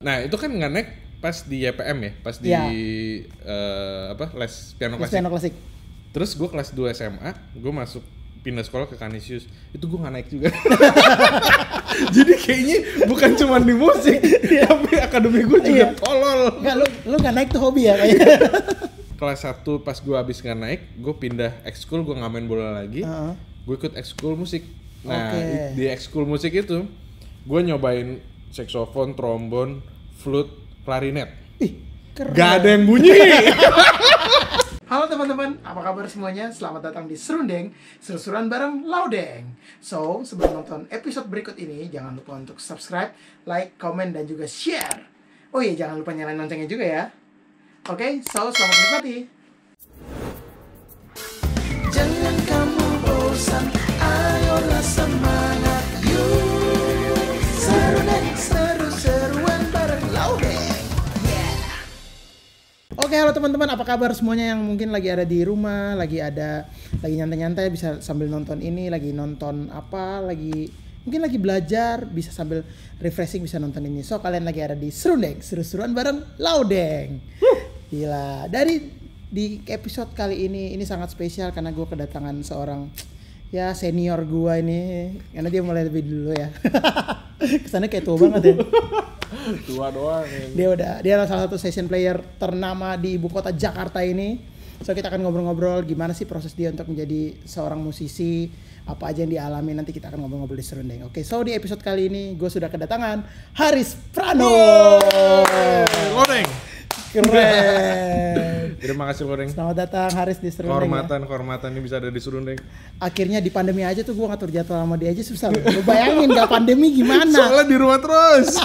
Nah itu kan nggak naik pas di YPM ya, pas di les piano klasik. Terus gue kelas 2 SMA, gue masuk pindah sekolah ke Canisius, itu gue nggak naik juga. Jadi kayaknya bukan cuma di musik, tapi akademi gue juga tolol. Nggak, lu nggak naik tuh hobi ya kayaknya. Kelas 1 pas gue abis nggak naik, gue pindah ekskul, gue nggak main bola lagi. Gue ikut ekskul musik. Nah di ekskul musik itu, gue nyobain saksofon, trombon, flute, klarinet. Ih, keren. Gak ada yang bunyi. Halo teman-teman, apa kabar semuanya? Selamat datang di Serundeng, seru-seruan bareng Laudeng. So, sebelum nonton episode berikut ini, jangan lupa untuk subscribe, like, komen, dan juga share. Oh iya, jangan lupa nyalain loncengnya juga ya. Oke, so selamat menikmati. Jangan kamu bosan, ayolah semangat, yuk. Serundeng, seru-seruan bareng Laudeng. Oke, halo teman-teman, apa kabar semuanya yang mungkin lagi ada di rumah, lagi nyantai-nyantai bisa sambil nonton ini, lagi nonton apa, mungkin lagi belajar, bisa sambil refreshing bisa nonton ini. So, kalian lagi ada di Serundeng, seru-seruan bareng Laudeng. Gila, di episode kali ini sangat spesial karena gue kedatangan seorang ya senior gue ini, karena dia mulai lebih dulu ya. Kesannya kayak tua banget ya. Tua doang ya. Dia adalah salah satu session player ternama di ibu kota Jakarta ini. So kita akan ngobrol-ngobrol gimana sih proses dia untuk menjadi seorang musisi, apa aja yang dialami, nanti kita akan ngobrol-ngobrol di Serundeng. Oke, so di episode kali ini gue sudah kedatangan Haris Prano. Lodeng. Keren. Terima kasih Lodeng. Selamat datang Haris di Serundeng. Kehormatan ini bisa ada di Serundeng. Akhirnya di pandemi aja tuh gue ngatur jadwal sama dia aja susah. Lu bayangin gak pandemi gimana? Soalnya di rumah terus.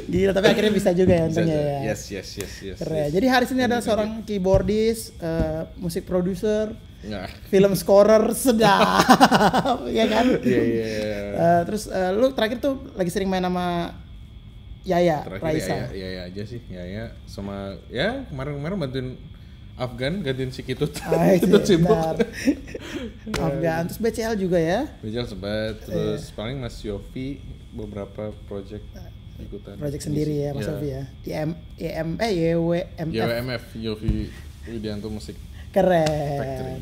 Gila, tapi akhirnya bisa juga ya untungnya ya. Yes. Keren. Jadi Haris ini adalah seorang keyboardist, musik producer, Nggak. film scorer sedap, ya kan? Iya. Terus lu terakhir tuh lagi sering main sama Yaya, Raisa. Yaya aja sih, Yaya sama ya kemarin bantuin Afgan gantiin si Kitut. Itu sibuk. Afgan, terus BCL juga ya? BCL sempat, terus paling Mas Yofi beberapa project ikutan. Project sendiri ya Mas Yofi ya? YWMF, Yofi Widianto Musik. Keren. Factory.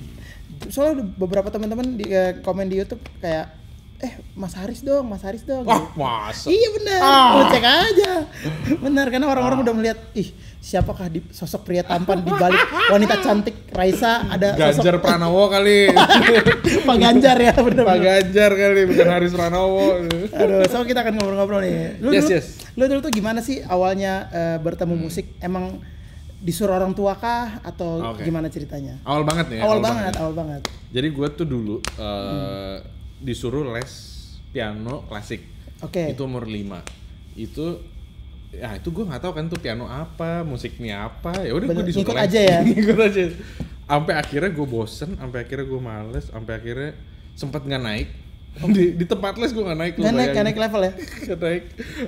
Soalnya beberapa teman-teman di komen di YouTube kayak Mas Haris dong. Wah, masa? Iya benar. Lu cek aja. Benar, karena orang-orang udah melihat, siapakah di sosok pria tampan di balik wanita cantik Raisa ada Ganjar Pranowo kali. Pak Ganjar ya, benar. Pak Ganjar kali, bukan Haris Pranowo. Aduh, so kita akan ngobrol-ngobrol nih. Lu dulu tuh gimana sih awalnya bertemu musik? Emang disuruh orang tua kah atau gimana ceritanya? Awal banget nih. Awal banget. Jadi gue tuh dulu disuruh les piano klasik. Itu umur 5. Itu gue nggak tahu kan tuh piano apa, musiknya apa. Ya udah gue disuruh ikut les. aja ya. Ikut aja. Sampai akhirnya gue bosen, sampai akhirnya gue males, sampai akhirnya sempat nggak naik. Di tempat les gue nggak naik. Nggak naik level ya? Nggak naik.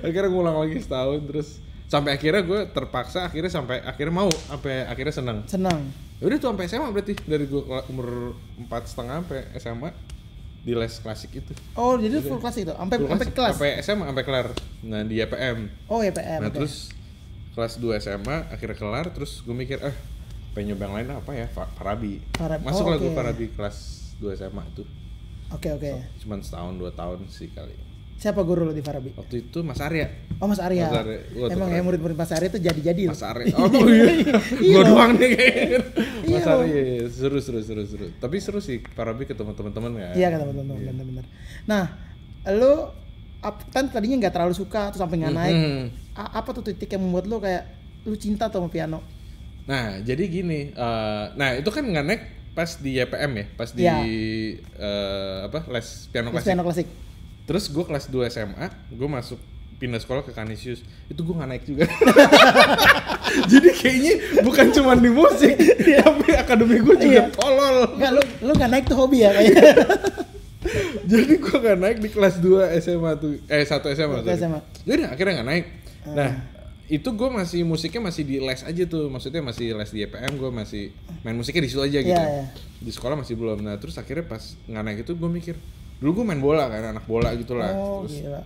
Akhirnya gue ulang lagi setahun terus. Sampai akhirnya gue terpaksa sampai akhirnya mau, sampai akhirnya senang. Ya udah tuh sampai SMA berarti, dari gue umur 4,5 sampai SMA di les klasik itu. Oh, jadi full klasik itu? Sampai kelas? Sampai SMA, sampai kelar. Nah, di YPM. Oh, YPM. Nah, terus kelas 2 SMA akhirnya kelar, terus gue mikir, pengen nyoba yang lain apa ya? Farabi. Masuk lah gue Farabi kelas 2 SMA itu. Oke. Cuman setahun 2 tahun sih kali. Siapa guru lo di Farabi? Waktu itu Mas Arya. Oh, Mas Arya. Emang ya murid-murid Mas Arya itu jadi-jadi. Mas Arya. Oh iya. Gua doang nih kayaknya. Mas Arya seru. Tapi seru sih Farabi ketemu teman-teman ya. Iya, ketemu teman-teman benar. Nah, lo kan tadinya nggak terlalu suka terus sampai nggak naik. Apa tuh titik yang membuat lo kayak lo cinta tuh sama piano? Nah, jadi gini. Itu kan nggak naik pas di YPM ya, pas di les piano klasik. Terus gue kelas 2 SMA, gue masuk pindah sekolah ke Canisius, itu gue nggak naik juga. Jadi kayaknya bukan cuma di musik, tapi akademi gue juga tolol. Nggak, lu nggak naik tuh hobi ya kayaknya. Jadi gue nggak naik di kelas 2 SMA tuh, 1 SMA. Jadi akhirnya nggak naik. Nah, itu gue musiknya masih di les aja tuh, maksudnya masih les di YPM, gue masih main musiknya di situ aja gitu. Di sekolah masih belum. Nah, terus akhirnya pas nggak naik itu gue mikir, dulu gue main bola kan, anak bola gitulah. Terus gila.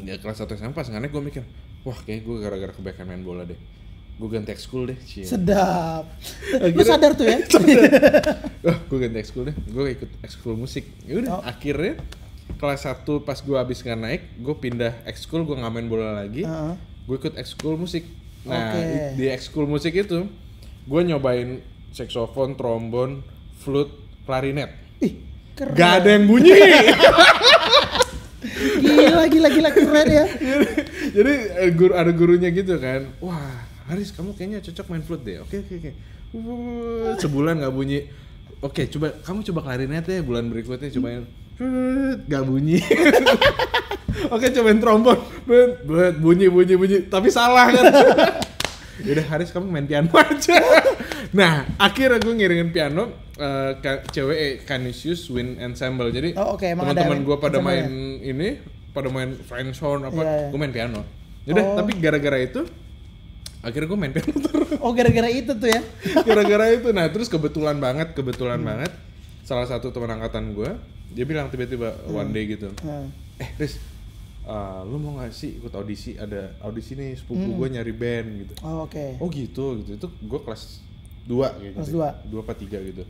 Ya kelas 1 SMA pas nganek gue mikir, wah kayak gue gara-gara kebanyakan main bola deh. Gue ganti ekskul deh. Cie. Sedap. Lu sadar tuh ya? Wah, gue ganti ekskul deh. Gue ikut ekskul musik. Ya udah, akhirnya kelas 1 pas gue abis nggak naik, gue pindah ekskul, gue nggak main bola lagi. Gue ikut ekskul musik. Nah, di ekskul musik itu gue nyobain saksofon, trombon, flute, klarinet. Ih, keren. Gak ada yang bunyi. Gila keren ya. Jadi ada gurunya gitu kan. Wah, Haris kamu kayaknya cocok main flute deh. Oke. Sebulan nggak bunyi. Oke, kamu coba klarinet ya bulan berikutnya cobain. Nggak bunyi. Oke, cobain trombon. Bunyi. Tapi salah kan. Yaudah Haris kamu main piano aja. Nah, akhirnya gue ngiringin piano cewek Canisius Wind Ensemble. Jadi teman-teman gue pada main ini, pada main French horn apa, gue main piano. Yaudah, tapi gara-gara itu akhirnya gue main piano terus. Oh, gara-gara itu tuh ya? Gara-gara itu. Nah, terus kebetulan banget salah satu teman angkatan gue, dia bilang tiba-tiba one day gitu. Riz, lu mau nggak sih ikut audisi? Ada audisi nih, sepupu gue nyari band gitu. Oh, oke. Oh gitu. Itu gue kelas 2 gitu. Kelas 2 apa 3 gitu.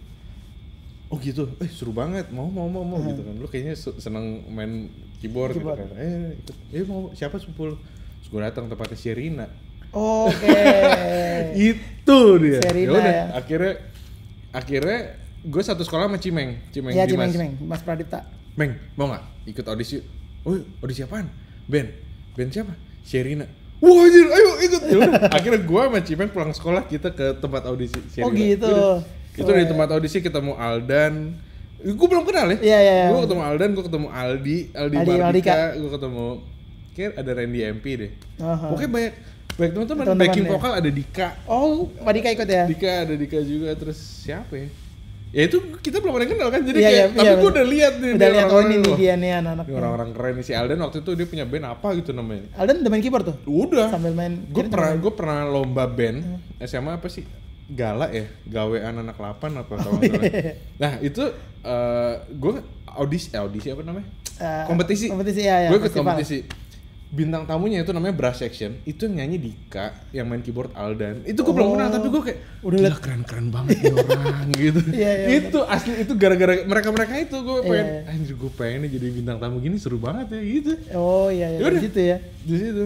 Oh gitu. Seru banget. Mau gitu kan. Lu kayaknya seneng main keyboard gitu kan. Ikut. Mau siapa sepupu lu? Terus gue datang tempatnya Sherina. Oke. Itu dia. Sherina ya. Akhirnya gue satu sekolah sama Cimeng. Iya, Cimeng. Mas Pradipta. Meng, mau nggak ikut audisi? Oh, audisi apaan? Band siapa? Sherina. Wah anjir, ayo ikut. Akhirnya gue sama Cimeng pulang sekolah, kita ke tempat audisi Sherina. Oh gitu. Itu di tempat audisi ketemu Aldan. Gue belum kenal ya. Iya. Gue ketemu Aldan, gue ketemu Aldi Mardika, gue ketemu kayak ada Randy MP deh. Pokoknya banyak teman-teman. Backing vokal ada Dika. Oh, Pak Dika ikut ya? Ada Dika juga. Terus siapa ya? Ya itu kita belum pernah kenal kan, jadi tapi gue udah lihat nih. Udah lihat ini dia nih anak-anak. Orang-orang keren nih. Si Aldan waktu itu dia punya band apa gitu namanya. Aldan udah main keyboard tuh? Udah. Sambil main. Gue pernah lomba band SMA apa sih? Gala ya, gawean anak 8 apa kalau nggak salah. Nah itu gue audisi apa namanya? Kompetisi ya. Gue ikut kompetisi. Bintang tamunya itu namanya Brass Section, itu yang nyanyi Dika, yang main keyboard Aldan. Itu gue belum kenal, tapi gue kayak udah keren banget nih orang gitu. Itu asli, itu gara-gara mereka itu gue pengen, anjir gue pengen nih jadi bintang tamu gini, seru banget ya gitu. Oh iya, di situ ya. Di situ.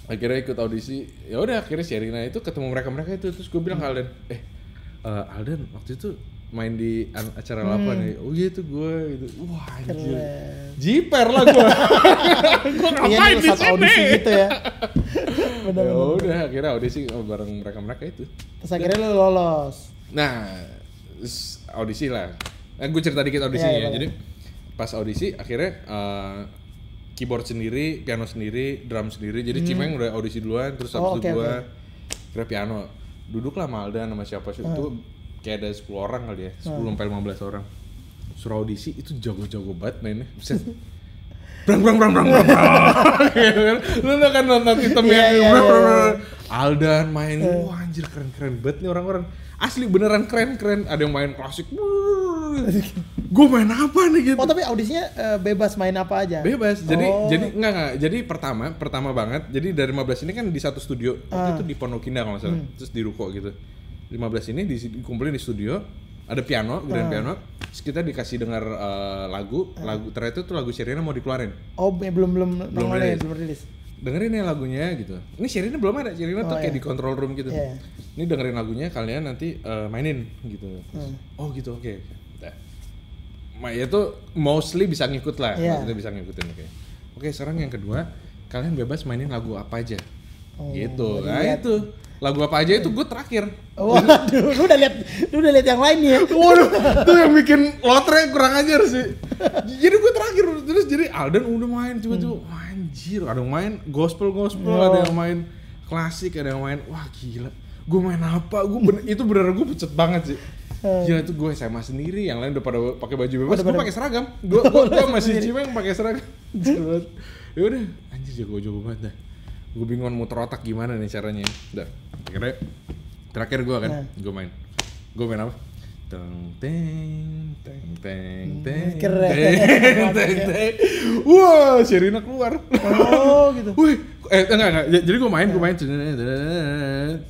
Akhirnya ikut audisi, ya udah akhirnya Sherina itu ketemu mereka itu, terus gue bilang ke Aldan, Aldan waktu itu main di acara 8 nih. Oh iya itu gue gitu. Wah anjir. Jiper lah gue. Gue ngapain di sini? Audisi gitu ya. Ya udah akhirnya audisi bareng mereka itu. Terus akhirnya lu lolos. Nah, audisi lah. Gue cerita dikit audisinya ya. Jadi pas audisi akhirnya keyboard sendiri, piano sendiri, drum sendiri. Jadi Cimeng udah audisi duluan, terus habis itu gue kira piano. Duduklah sama Aldan sama siapa sih itu. Kayak ada 10 orang kali ya, 10 sampai 15 orang. Suruh audisi itu jago-jago banget mainnya. Bisa brang. Lu kan nonton hitam ya. Aldan main, wah anjir keren banget nih orang-orang. Asli beneran keren. Ada yang main klasik. Gue main apa nih gitu. Oh tapi audisinya bebas main apa aja? Bebas. Jadi enggak. Jadi pertama banget. Jadi dari 15 ini kan di satu studio. Waktu itu di Pondok Indah kalau nggak salah. Terus di Ruko gitu. 15 ini dikumpulin di studio, ada piano, grand piano. Terus kita dikasih dengar lagu ternyata tuh lagu Sherina mau dikeluarin. Oh, belum rilis. Dengerin ya lagunya gitu. Ini Sherina belum ada, Sherina tuh kayak di control room gitu. Ini dengerin lagunya, kalian nanti mainin gitu. Terus, oh gitu, oke. Nah, ya tuh mostly bisa ngikut lah, maksudnya bisa ngikutin Oke, sekarang yang kedua, kalian bebas mainin lagu apa aja. Gitu. Nah itu lagu apa aja itu gue terakhir. Waduh, lu udah lihat yang lain nih ya. Waduh, itu yang bikin lotre kurang ajar sih. Jadi gue terakhir terus jadi Aldan udah main tiba-tiba, anjir, ada yang main gospel, ada yang main klasik, ada yang main, wah gila. Gue main apa? Itu beneran gue pucet banget sih. Gila itu gue SMA sendiri, yang lain udah pada pakai baju bebas, gue pakai seragam. Gue masih Cimeng pakai seragam. Ya udah, anjir jago banget dah. Gue bingung muter otak gimana nih caranya. Udah, akhirnya terakhir gue kan, gue main apa? Keren. Wah, Sherina keluar. Oh gitu. Wih, enggak. Jadi gue main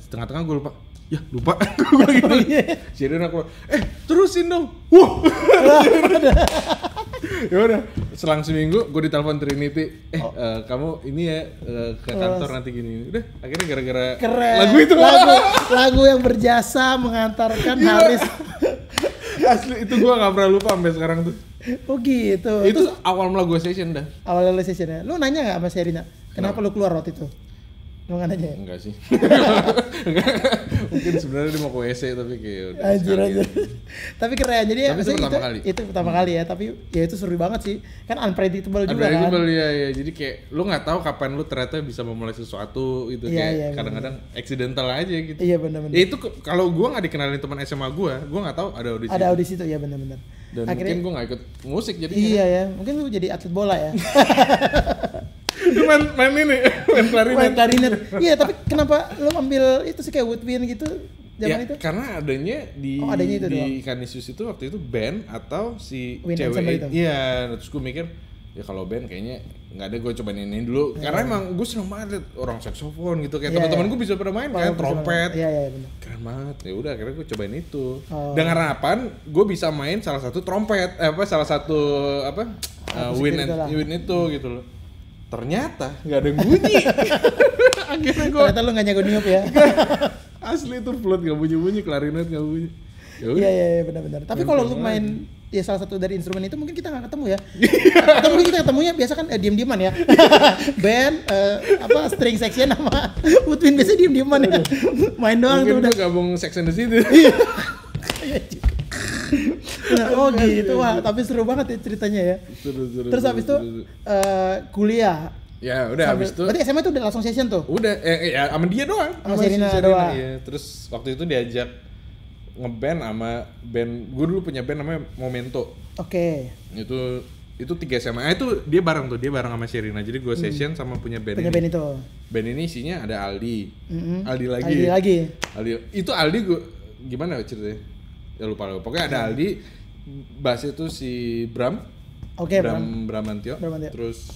setengah-tengah gue lupa. Ya lupa. Gue gitu. Sherina keluar. Terusin dong. Wah. Ya udah, selang seminggu gue ditelepon Trinity. Kamu ini ya ke kantor nanti gini. Udah, akhirnya gara-gara lagu itu. Lagu yang berjasa mengantarkan Haris. Asli itu gue nggak pernah lupa sampai sekarang tuh. Oh gitu. Itu awal mula gue session dah. Awal session ya. Lu nanya nggak sama Sherina? Kenapa lu keluar waktu itu? Lu nggak nanya? Enggak sih. Mungkin sebenarnya dia mau ke WC tapi kayak udah. Anjir. Tapi keren. Jadi tapi itu pertama kali. Itu pertama kali ya. Tapi ya itu seru banget sih. Kan unpredictable juga kan. Unpredictable ya. Jadi kayak lu nggak tahu kapan lu ternyata bisa memulai sesuatu itu kayak kadang-kadang accidental aja gitu. Iya benar-benar. Ya itu kalau gua nggak dikenalin teman SMA gua nggak tahu ada audisi. Ada audisi itu ya benar-benar. Dan akhirnya, mungkin gua nggak ikut musik jadi. Iya ya. Mungkin lu jadi atlet bola ya. Lu main klarinet. Iya, tapi kenapa lu ambil itu sih kayak woodwind gitu zaman itu? Karena adanya di itu di Canisius itu waktu itu band atau si Wind cewek. Iya, terus gue mikir ya kalau band kayaknya nggak ada, gue cobain ini dulu. Karena emang gue seneng banget liat orang saksofon gitu, kayak teman-teman gue bisa pada main kan trompet. Iya benar. Keren banget. Ya udah akhirnya gue cobain itu. Dengan harapan gue bisa main salah satu trompet, wind itu gitu loh. Ternyata nggak ada yang bunyi. Akhirnya ternyata lu nggak nyago niup ya. Asli itu flute nggak bunyi, klarinet nggak bunyi. Iya benar-benar. Tapi kalau lu main ya salah satu dari instrumen itu mungkin kita nggak ketemu ya. Atau mungkin kita ketemunya biasa kan diam-diaman ya. Band string section sama woodwind biasa diam-diaman ya. Main doang tuh udah. Mungkin gabung section di situ. Nah, gitu. Wah, tapi seru banget ya ceritanya ya. Terus habis itu kuliah. Ya, udah habis itu. Berarti SMA itu udah langsung session tuh? Udah, ya sama dia doang. Sama Sherina doang. Iya. Terus waktu itu diajak ngeband sama band. Gue dulu punya band namanya Momento. Oke. Itu 3 SMA. Itu dia bareng sama Sherina. Jadi gue session sama punya band band itu. Band ini isinya ada Aldi. Aldi lagi. Itu Aldi gue gimana ceritanya? Ya lupa. Pokoknya ada Aldi, bass itu si Bram. Oke, Bramantio. Terus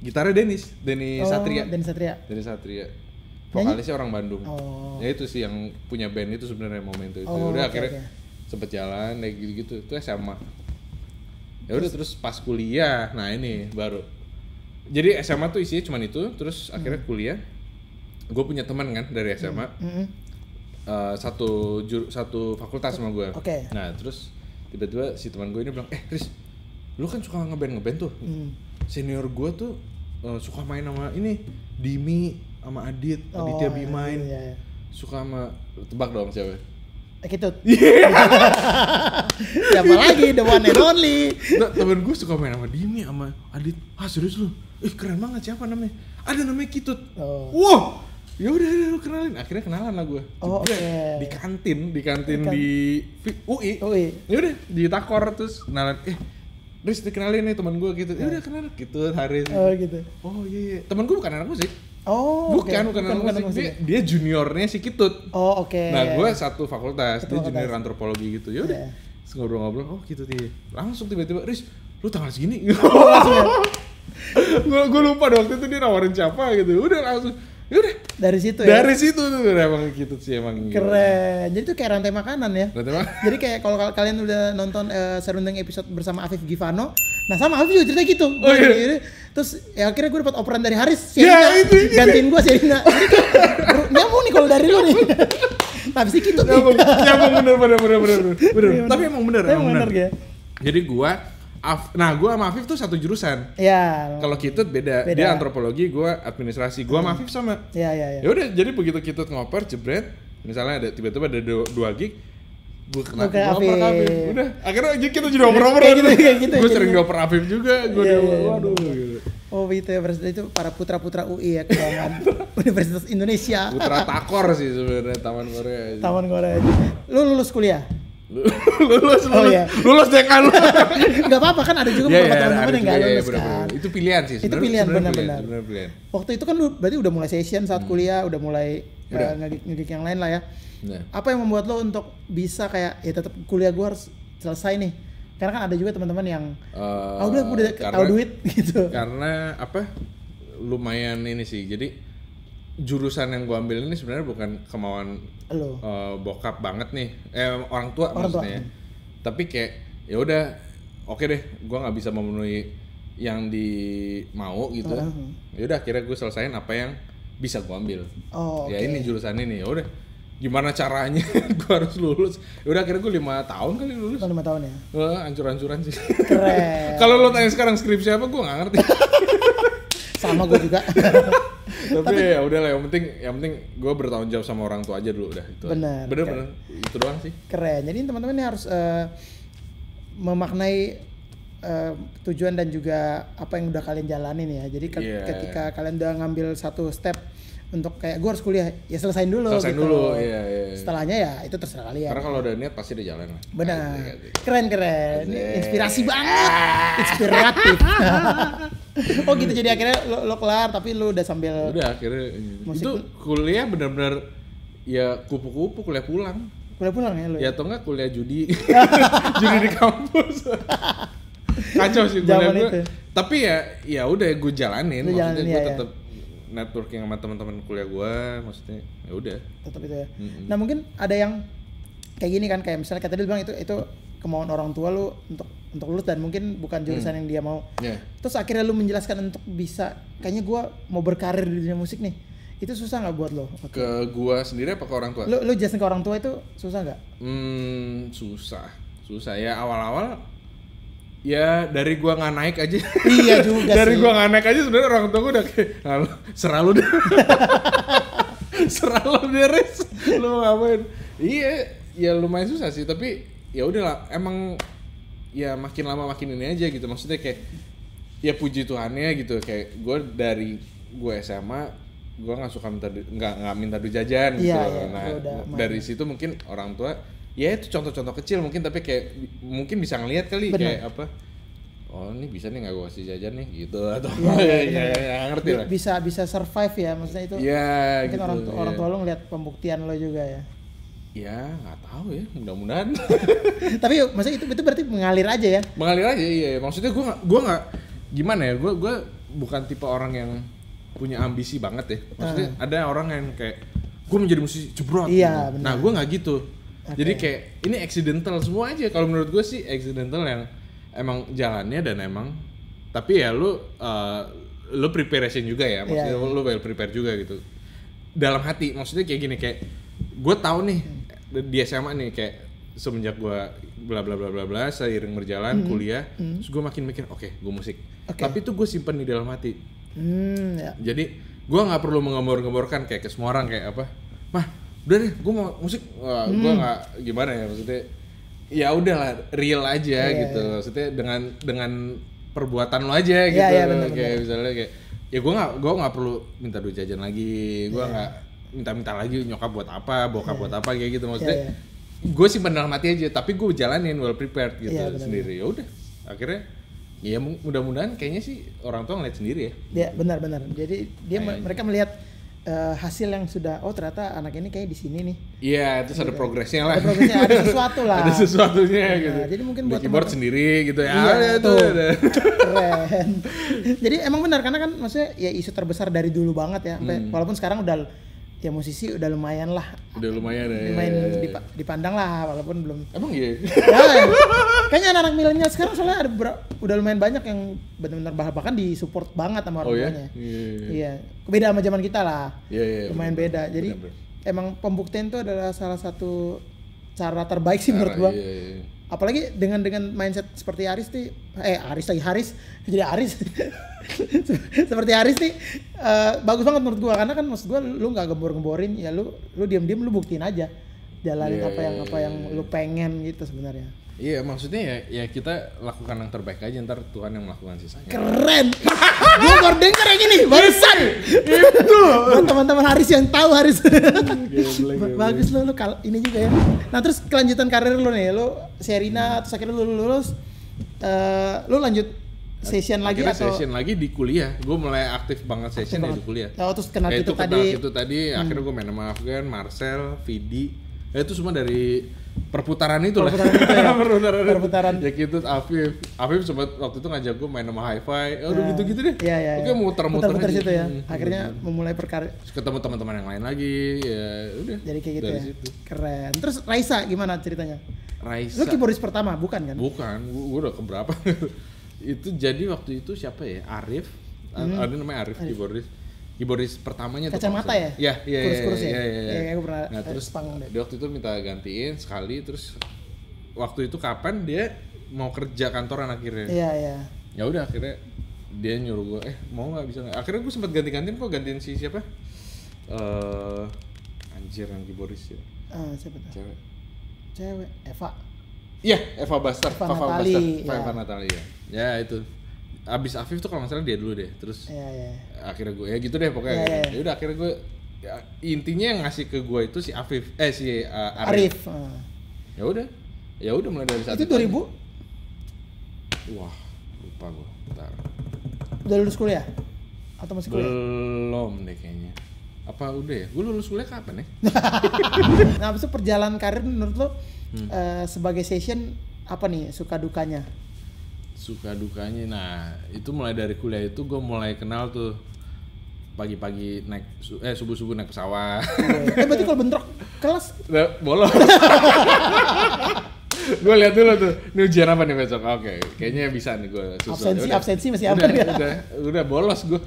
gitarnya Denis Satria. Denis Satria. Vokalisnya orang Bandung. Ya itu sih yang punya band itu sebenarnya Momento itu. Akhirnya sempet jalan kayak gitu-gitu. Itu SMA. Ya udah terus pas kuliah. Nah, ini baru. Jadi SMA tuh isinya cuman itu, terus akhirnya kuliah. Gue punya teman kan dari SMA. Satu fakultas sama gue. Nah terus tiba-tiba si teman gue ini bilang, Riz, lu kan suka ngeband tuh. Senior gue tuh suka main sama ini Dimi sama Aditya Bimain. Iya. Suka sama, tebak dong siapa? Ketut. Siapa lagi, the one and only. Temen gue suka main sama Dimi sama Adit. Serius lu? Keren banget, siapa namanya? Ada namanya Kitut. Wow. Ya udah lu kenalin, akhirnya kenalan lah gue. Di kantin di UI. Ya udah di Takor terus kenalan. Riz dikenalin nih teman gue gitu. Ya udah kenalan gitu Haris. Gitu. Oh iya. Teman gue bukan anak musik. Bukan anak musik. Dia juniornya si Kitut. Nah, gue satu fakultas, dia junior antropologi gitu. Ya udah. Ngobrol-ngobrol, gitu dia. Langsung tiba-tiba, Riz, lu tanggal segini. Gue lupa deh waktu itu dia nawarin siapa gitu. Udah langsung. Yaudah. Dari situ tuh emang gitu sih emang. Keren. Jadi tuh kayak rantai makanan ya. Jadi kayak kalau kalian udah nonton Serundeng episode bersama Afif Givano, nah sama Afif juga cerita gitu. Terus ya akhirnya gue dapat operan dari Haris, Sherina, gantiin gue Sherina. Nyambung nih kalau dari lu nih. Tapi sih gitu. Nyambung bener. Tapi emang bener. Ya. Jadi gue sama Afif tuh satu jurusan. Iya. Kalau Kitut beda. Dia antropologi, gue administrasi. Gue sama Afif sama. Iya. Ya udah, jadi begitu Kitut ngoper, jebret, misalnya tiba-tiba ada 2 gig, gue kena ngoper Afif. Udah, akhirnya kita jadi oper-oper gitu. Gue sering dioper Afif juga. Waduh. Gitu. Oh gitu ya, itu para putra-putra UI ya, keuangan Universitas Indonesia. Putra Takor sih sebenarnya, Taman Korea. Lu lulus kuliah? Lulus dekan lu. Enggak apa-apa kan, ada juga beberapa teman-teman yang enggak lulus kan. Itu pilihan sih. Itu pilihan benar-benar. Waktu itu kan lu berarti udah mulai session saat kuliah, udah mulai ngegig yang lain lah ya. Nah. Apa yang membuat lo untuk bisa kayak ya tetap kuliah gue harus selesai nih? Karena kan ada juga teman-teman yang udah gue udah tahu duit gitu. Karena apa? Lumayan ini sih. Jadi jurusan yang gue ambil ini sebenarnya bukan kemauan bokap banget nih. Orang tua maksudnya. Tapi kayak ya udah oke deh, gue nggak bisa memenuhi yang dimau gitu. Ya udah akhirnya gue selesain apa yang bisa gue ambil. Ya ini jurusan ini, ya udah gimana caranya gue harus lulus. Ya udah akhirnya gue 5 tahun kali lulus. 5 tahun ya? Wah, hancur-hancuran sih. Keren. Kalau lo tanya sekarang skripsi apa, gue nggak ngerti. Sama gue juga. Tapi ya udah lah, yang penting gue bertanggung jawab sama orang tua aja dulu udah itu. Bener. Itu doang sih. Keren. Jadi teman-teman ini harus memaknai tujuan dan juga apa yang udah kalian jalanin ya. Jadi ketika kalian udah ngambil satu step untuk kayak gue harus kuliah, ya selesain dulu. Iya. Setelahnya ya itu terserah kalian. Karena kalau udah niat pasti udah jalan lah. Benar. Keren. Inspirasi banget. Inspiratif. Oh gitu, jadi akhirnya lo kelar tapi lo udah sambil. Udah akhirnya musik. Itu kuliah benar-benar ya kupu-kupu kuliah pulang. Kuliah pulang ya lo. Ya atau enggak kuliah judi. Judi di kampus. Kacau sih kuliah gue. Tapi ya udah gue jalanin. Maksudnya gue tetap networking sama teman-teman kuliah gue, maksudnya ya udah tetap itu ya. Nah mungkin ada yang kayak gini kan, kayak misalnya tadi lu bilang itu kemauan orang tua lu untuk lulus dan mungkin bukan jurusan yang dia mau. Terus akhirnya lu menjelaskan untuk bisa kayaknya gue mau berkarir di dunia musik nih, itu susah nggak buat lo? Ke gue sendiri apa ke orang tua? Lu jelasin ke orang tua itu susah nggak? Susah ya awal-awal. Ya dari gua nggak naik aja. Iya juga dari sih. Gua nggak naik aja sebenarnya orang tua gua udah kayak serah lu deh. Serah lu deh Riz. Lu mau ngapain? Iya, ya lumayan susah sih, tapi ya udahlah, emang ya makin lama makin ini aja gitu. Maksudnya kayak ya puji Tuhannya gitu, kayak dari gua SMA gua nggak suka nggak minta duit jajan gitu. Nah, dari situ mungkin orang tua ya itu contoh-contoh kecil mungkin, tapi kayak mungkin bisa ngelihat kali. Bener. Kayak apa, oh ini bisa nih nggak gue kasih jajan nih gitu, atau ya ngerti lah, bisa survive ya maksudnya itu ya, mungkin gitu, orang tua lo ngeliat pembuktian lo juga ya. Ya nggak tahu ya, mudah-mudahan. Tapi maksudnya itu berarti mengalir aja ya? Mengalir aja, iya. Maksudnya gue nggak gimana ya, gue bukan tipe orang yang punya ambisi banget ya. Maksudnya ada orang yang kayak gue menjadi musisi jebrot. Iya, gitu. Nah gue nggak gitu. Jadi kayak ini accidental semua aja. Kalau menurut gue sih accidental yang emang jalannya dan emang. Tapi ya lu preparation juga ya. Maksudnya lu well prepare juga gitu. Dalam hati, maksudnya kayak gini, kayak gue tahu nih di SMA nih, kayak semenjak gue bla bla bla bla bla seiring berjalan kuliah, terus gue makin mikir oke, gue musik. Tapi itu gue simpen di dalam hati. Jadi gue nggak perlu menggembor-gemborkan kayak ke semua orang kayak apa, mah udah deh gue mau musik. Gue nggak gimana ya, maksudnya ya udahlah real aja gitu. Maksudnya dengan perbuatan lo aja gitu. Kayak misalnya kayak ya gue nggak perlu minta duit jajan lagi, gue nggak minta lagi nyokap buat apa, bokap buat apa kayak gitu. Maksudnya gue simpan dalam hati aja, tapi gue jalanin well prepared gitu sendiri. Ya udah akhirnya ya mudah-mudahan kayaknya sih orang tua ngeliat sendiri ya. Ya benar. Jadi mereka melihat hasil yang sudah, oh ternyata anak ini kayak di sini nih. Iya, terus ada progresnya lah. Ada sesuatu lah. Ada sesuatunya gitu. Jadi mungkin buat keyboard sendiri gitu ya. Iya, itu. Keren. Jadi emang benar, karena kan maksudnya ya isu terbesar dari dulu banget ya. Walaupun sekarang udah ya musisi udah lumayan lah. Udah lumayan ya. Lumayan dipandang lah, walaupun belum. Emang iya? Ya, kayaknya anak-anak milenial sekarang soalnya ada udah lumayan banyak yang benar-benar bahkan disupport banget sama orang tuanya. Iya. Beda sama zaman kita lah. Iya. Lumayan beda. Jadi emang pembuktian itu adalah salah satu cara terbaik sih menurut gua. Iya. Apalagi dengan mindset seperti Haris nih, Haris jadi Haris. Seperti Haris nih, bagus banget menurut gua, karena kan maksud gua lu nggak gembor-gemborin, ya lu diam-diam lu buktiin aja, jalanin apa yang lu pengen gitu sebenarnya. Iya, maksudnya ya kita lakukan yang terbaik aja, ntar Tuhan yang melakukan sisanya. Keren. Gua baru denger yang ini, barusan. Itu. Buat teman-teman Haris yang tahu Haris. Bagus lu ini juga ya. Nah, terus kelanjutan karir lu nih, lu Sherina terus akhirnya lu lulus, lu lanjut session lagi akhirnya atau session lagi di kuliah. Gue mulai aktif banget session di kuliah. Oh, terus kenal itu tadi. Itu tadi akhirnya gue main sama Afgan, Marcel, Vidi. Itu semua dari perputaran itu lah. Perputaran. Ya gitu, Afif sempat waktu itu ngajak gue main sama Hi-Fi. Udah gitu-gitu deh. Iya. Oke, muter-muter situ ya. Akhirnya memulai ketemu teman-teman yang lain lagi. Ya udah. Jadi kayak gitu dari ya. Situ. Keren. Terus Raisa gimana ceritanya? Raisa. Lu keyboardis pertama bukan kan? Bukan, gue udah keberapa. Itu jadi waktu itu siapa ya? Arif. Ada namanya Arif. Keyboardis pertamanya kacamata ya? Iya. Kurus-kurus ya? Iya. Gue pernah terus dia waktu itu minta gantiin sekali, terus waktu itu kapan dia mau kerja kantoran akhirnya. Iya. Ya udah akhirnya dia nyuruh gue, mau nggak bisa nggak? Akhirnya gue sempat gantiin kok, gantiin si siapa? Anjir yang keyboardis ya. Siapa tuh? Cewek. Eva. Iya, Eva Bastar. Eva Natali ya. Ya itu. Abis Afif tuh kalau nggak salah dia dulu deh, terus akhirnya gue ya gitu deh pokoknya. Ya udah akhirnya gue intinya yang ngasih ke gue itu si Afif, si Arif. Ya udah mulai dari saat itu 2000? Wah, lupa gue. Bentar. Udah lulus kuliah? Atau masih kuliah? Belum deh kayaknya. Apa udah ya? Gue lulus kuliah kapan ya? Nah, abis itu perjalanan karir menurut lo sebagai session apa nih suka dukanya? Suka dukanya, nah itu mulai dari kuliah itu gue mulai kenal tuh pagi-pagi naik subuh-subuh naik pesawat. Berarti kalau bentrok kelas bolos. Gue lihat dulu tuh, ini ujian apa nih besok? Oke, kayaknya bisa nih gue susun. Absensi masih aman ya? Udah bolos gue.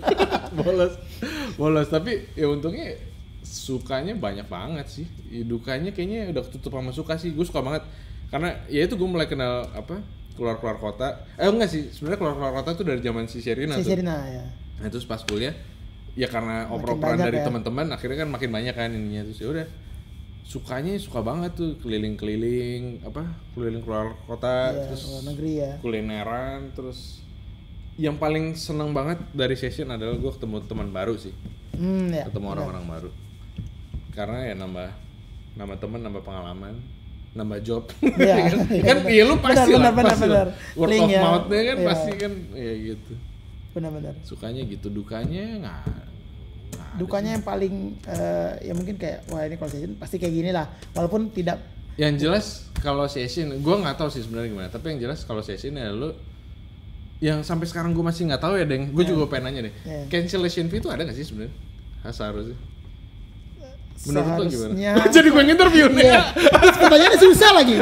bolos tapi ya untungnya sukanya banyak banget sih. Dukanya kayaknya udah ketutup sama suka sih. Gue suka banget karena ya itu gue mulai kenal keluar kota. Enggak sih, sebenarnya keluar kota tuh dari zaman si Sherina tuh. Ya. Nah, terus pas kuliah ya karena oper-operan dari teman-teman akhirnya kan makin banyak kan ininya, terus ya udah suka banget tuh keliling keluar kota, terus luar negeri ya. Kulineran, terus yang paling seneng banget dari session adalah gue ketemu teman baru sih. Ketemu orang-orang baru. Karena ya nambah teman, nambah pengalaman, nambah job. Kan iya lu pasti benar. Word of mouth-nya kan pasti kan ya gitu. Benar. Sukanya gitu, dukanya nggak. Dukanya yang paling ya mungkin kayak wah ini kalau session pasti kayak gini lah. Walaupun tidak. Yang jelas kalau session, gue nggak tahu sih sebenarnya gimana. Tapi yang jelas kalau session ya lu yang sampai sekarang gue masih nggak tahu ya, Deng. Gue juga pengen nanya deh. Cancellation fee itu ada nggak sih sebenarnya? Seharusnya. Menurut lo gimana? Jadi gue nginterview nih. Pertanyaannya susah lagi.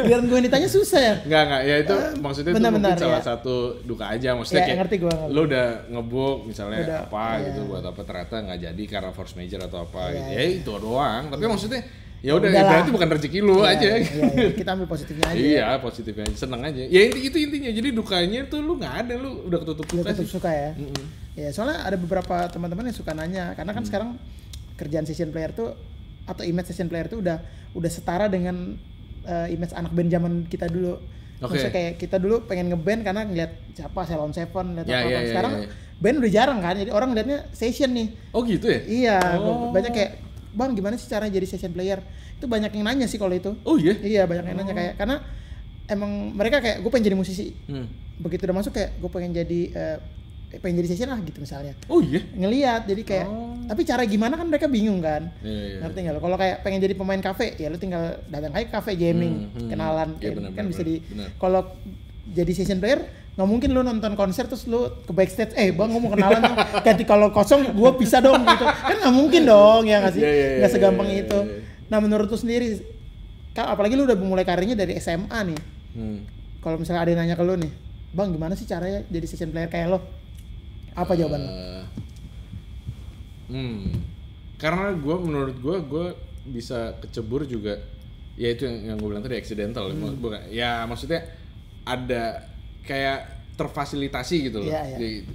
Biar gue ditanya susah ya. Enggak ya itu maksudnya itu mungkin salah satu duka aja, maksudnya kayak ngerti gue. Lo udah ngebook misalnya gitu buat apa ternyata nggak jadi karena force major atau apa gitu. Ya itu doang. Tapi maksudnya ya udah berarti bukan rezeki lu aja. Kita ambil positifnya aja. Iya, positifnya aja, seneng aja. Ya itu intinya. Jadi dukanya tuh lu nggak ada, lu udah ketutup suka ya. Ya soalnya ada beberapa teman-teman yang suka nanya karena kan sekarang kerjaan session player tuh atau image session player tuh udah setara dengan image anak band zaman kita dulu. Maksudnya kayak kita dulu pengen ngeband karena ngeliat siapa Ceylon Seven, sekarang band udah jarang kan, jadi orang ngeliatnya session nih. Oh gitu ya? Iya, banyak kayak bang gimana sih caranya jadi session player? Itu banyak yang nanya sih kalau itu. Oh iya? Iya banyak yang nanya kayak karena emang mereka kayak gue pengen jadi musisi. Begitu udah masuk kayak gue pengen jadi session lah gitu misalnya. Oh iya? Ngeliat jadi kayak tapi cara gimana kan mereka bingung kan. Ngerti nggak lo? Kalau kayak pengen jadi pemain kafe ya lo tinggal datang aja ke kafe jamming, kenalan kan bisa di. Kalau jadi session player nggak mungkin lo nonton konser terus lo ke backstage bang gue mau kenalan dong ganti kalau kosong gue bisa dong gitu kan nggak mungkin dong ya nggak sih nggak segampang itu. Nah menurut lo sendiri apalagi lo udah mulai karirnya dari SMA nih. Kalau misalnya ada yang nanya ke lo nih bang gimana sih caranya jadi session player kayak lo, apa jawaban lo? Karena menurut gue bisa kecebur juga, ya itu yang gue bilang tadi accidental. Ya maksudnya ada kayak terfasilitasi gitu loh.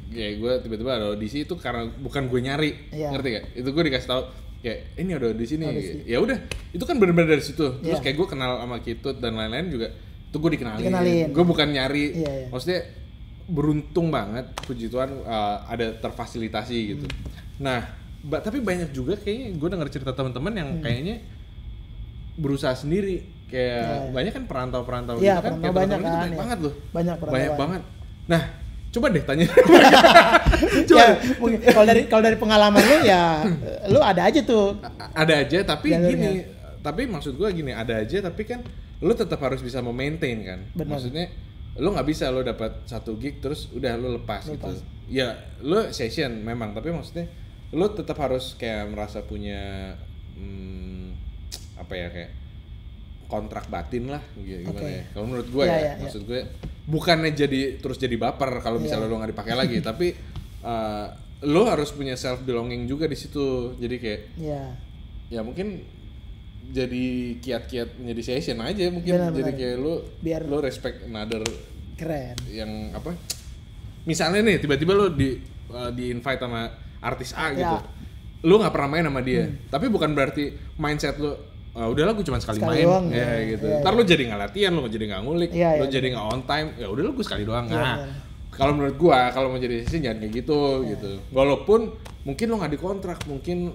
Kayak gue tiba-tiba ada audisi itu karena bukan gue nyari, ngerti gak? Itu gue dikasih tahu kayak ini ada audisi nih. Ya udah, itu kan benar-benar dari situ. Terus kayak gue kenal sama Kitut dan lain-lain juga, itu gue dikenalin. Gue bukan nyari, maksudnya beruntung banget, puji Tuhan ada terfasilitasi gitu. Nah, tapi banyak juga kayaknya gue denger cerita teman-teman yang kayaknya berusaha sendiri. Kayak banyak kan perantau-perantau gitu kan. Kayak banyak banget loh. Banyak banget. Nah, coba deh tanya. Coba. Ya, kalau dari pengalaman lu ya, lu ada aja tuh. Ada aja, tapi jalurnya. gini. Tapi maksud gua gini, ada aja, tapi kan lu tetap harus bisa memaintain kan. Benar. Maksudnya lu nggak bisa lu dapat 1 gig terus udah lu lepas gitu. Ya, lu session memang, tapi maksudnya lu tetap harus kayak merasa punya apa ya, kayak kontrak batin lah gimana ya. Kalau menurut gue maksud gue bukannya terus jadi baper kalau misalnya lo nggak dipakai lagi, tapi lo harus punya self belonging juga di situ. Jadi kayak ya mungkin jadi kiat-kiat menjadi session aja mungkin. Benar. Jadi kayak lo respect another keren yang apa, misalnya nih tiba-tiba lo di invite sama artis A gitu, lo nggak pernah main sama dia, tapi bukan berarti mindset lo udahlah gue cuma sekali main doang, gitu. Ntar lu jadi nggak latihan, lu jadi nggak ngulik, lu jadi nggak on time, ya udah lu gue sekali doang. Kalau menurut gua, kalau mau jadi session jangan kayak gitu, gitu. Walaupun mungkin lu nggak dikontrak, mungkin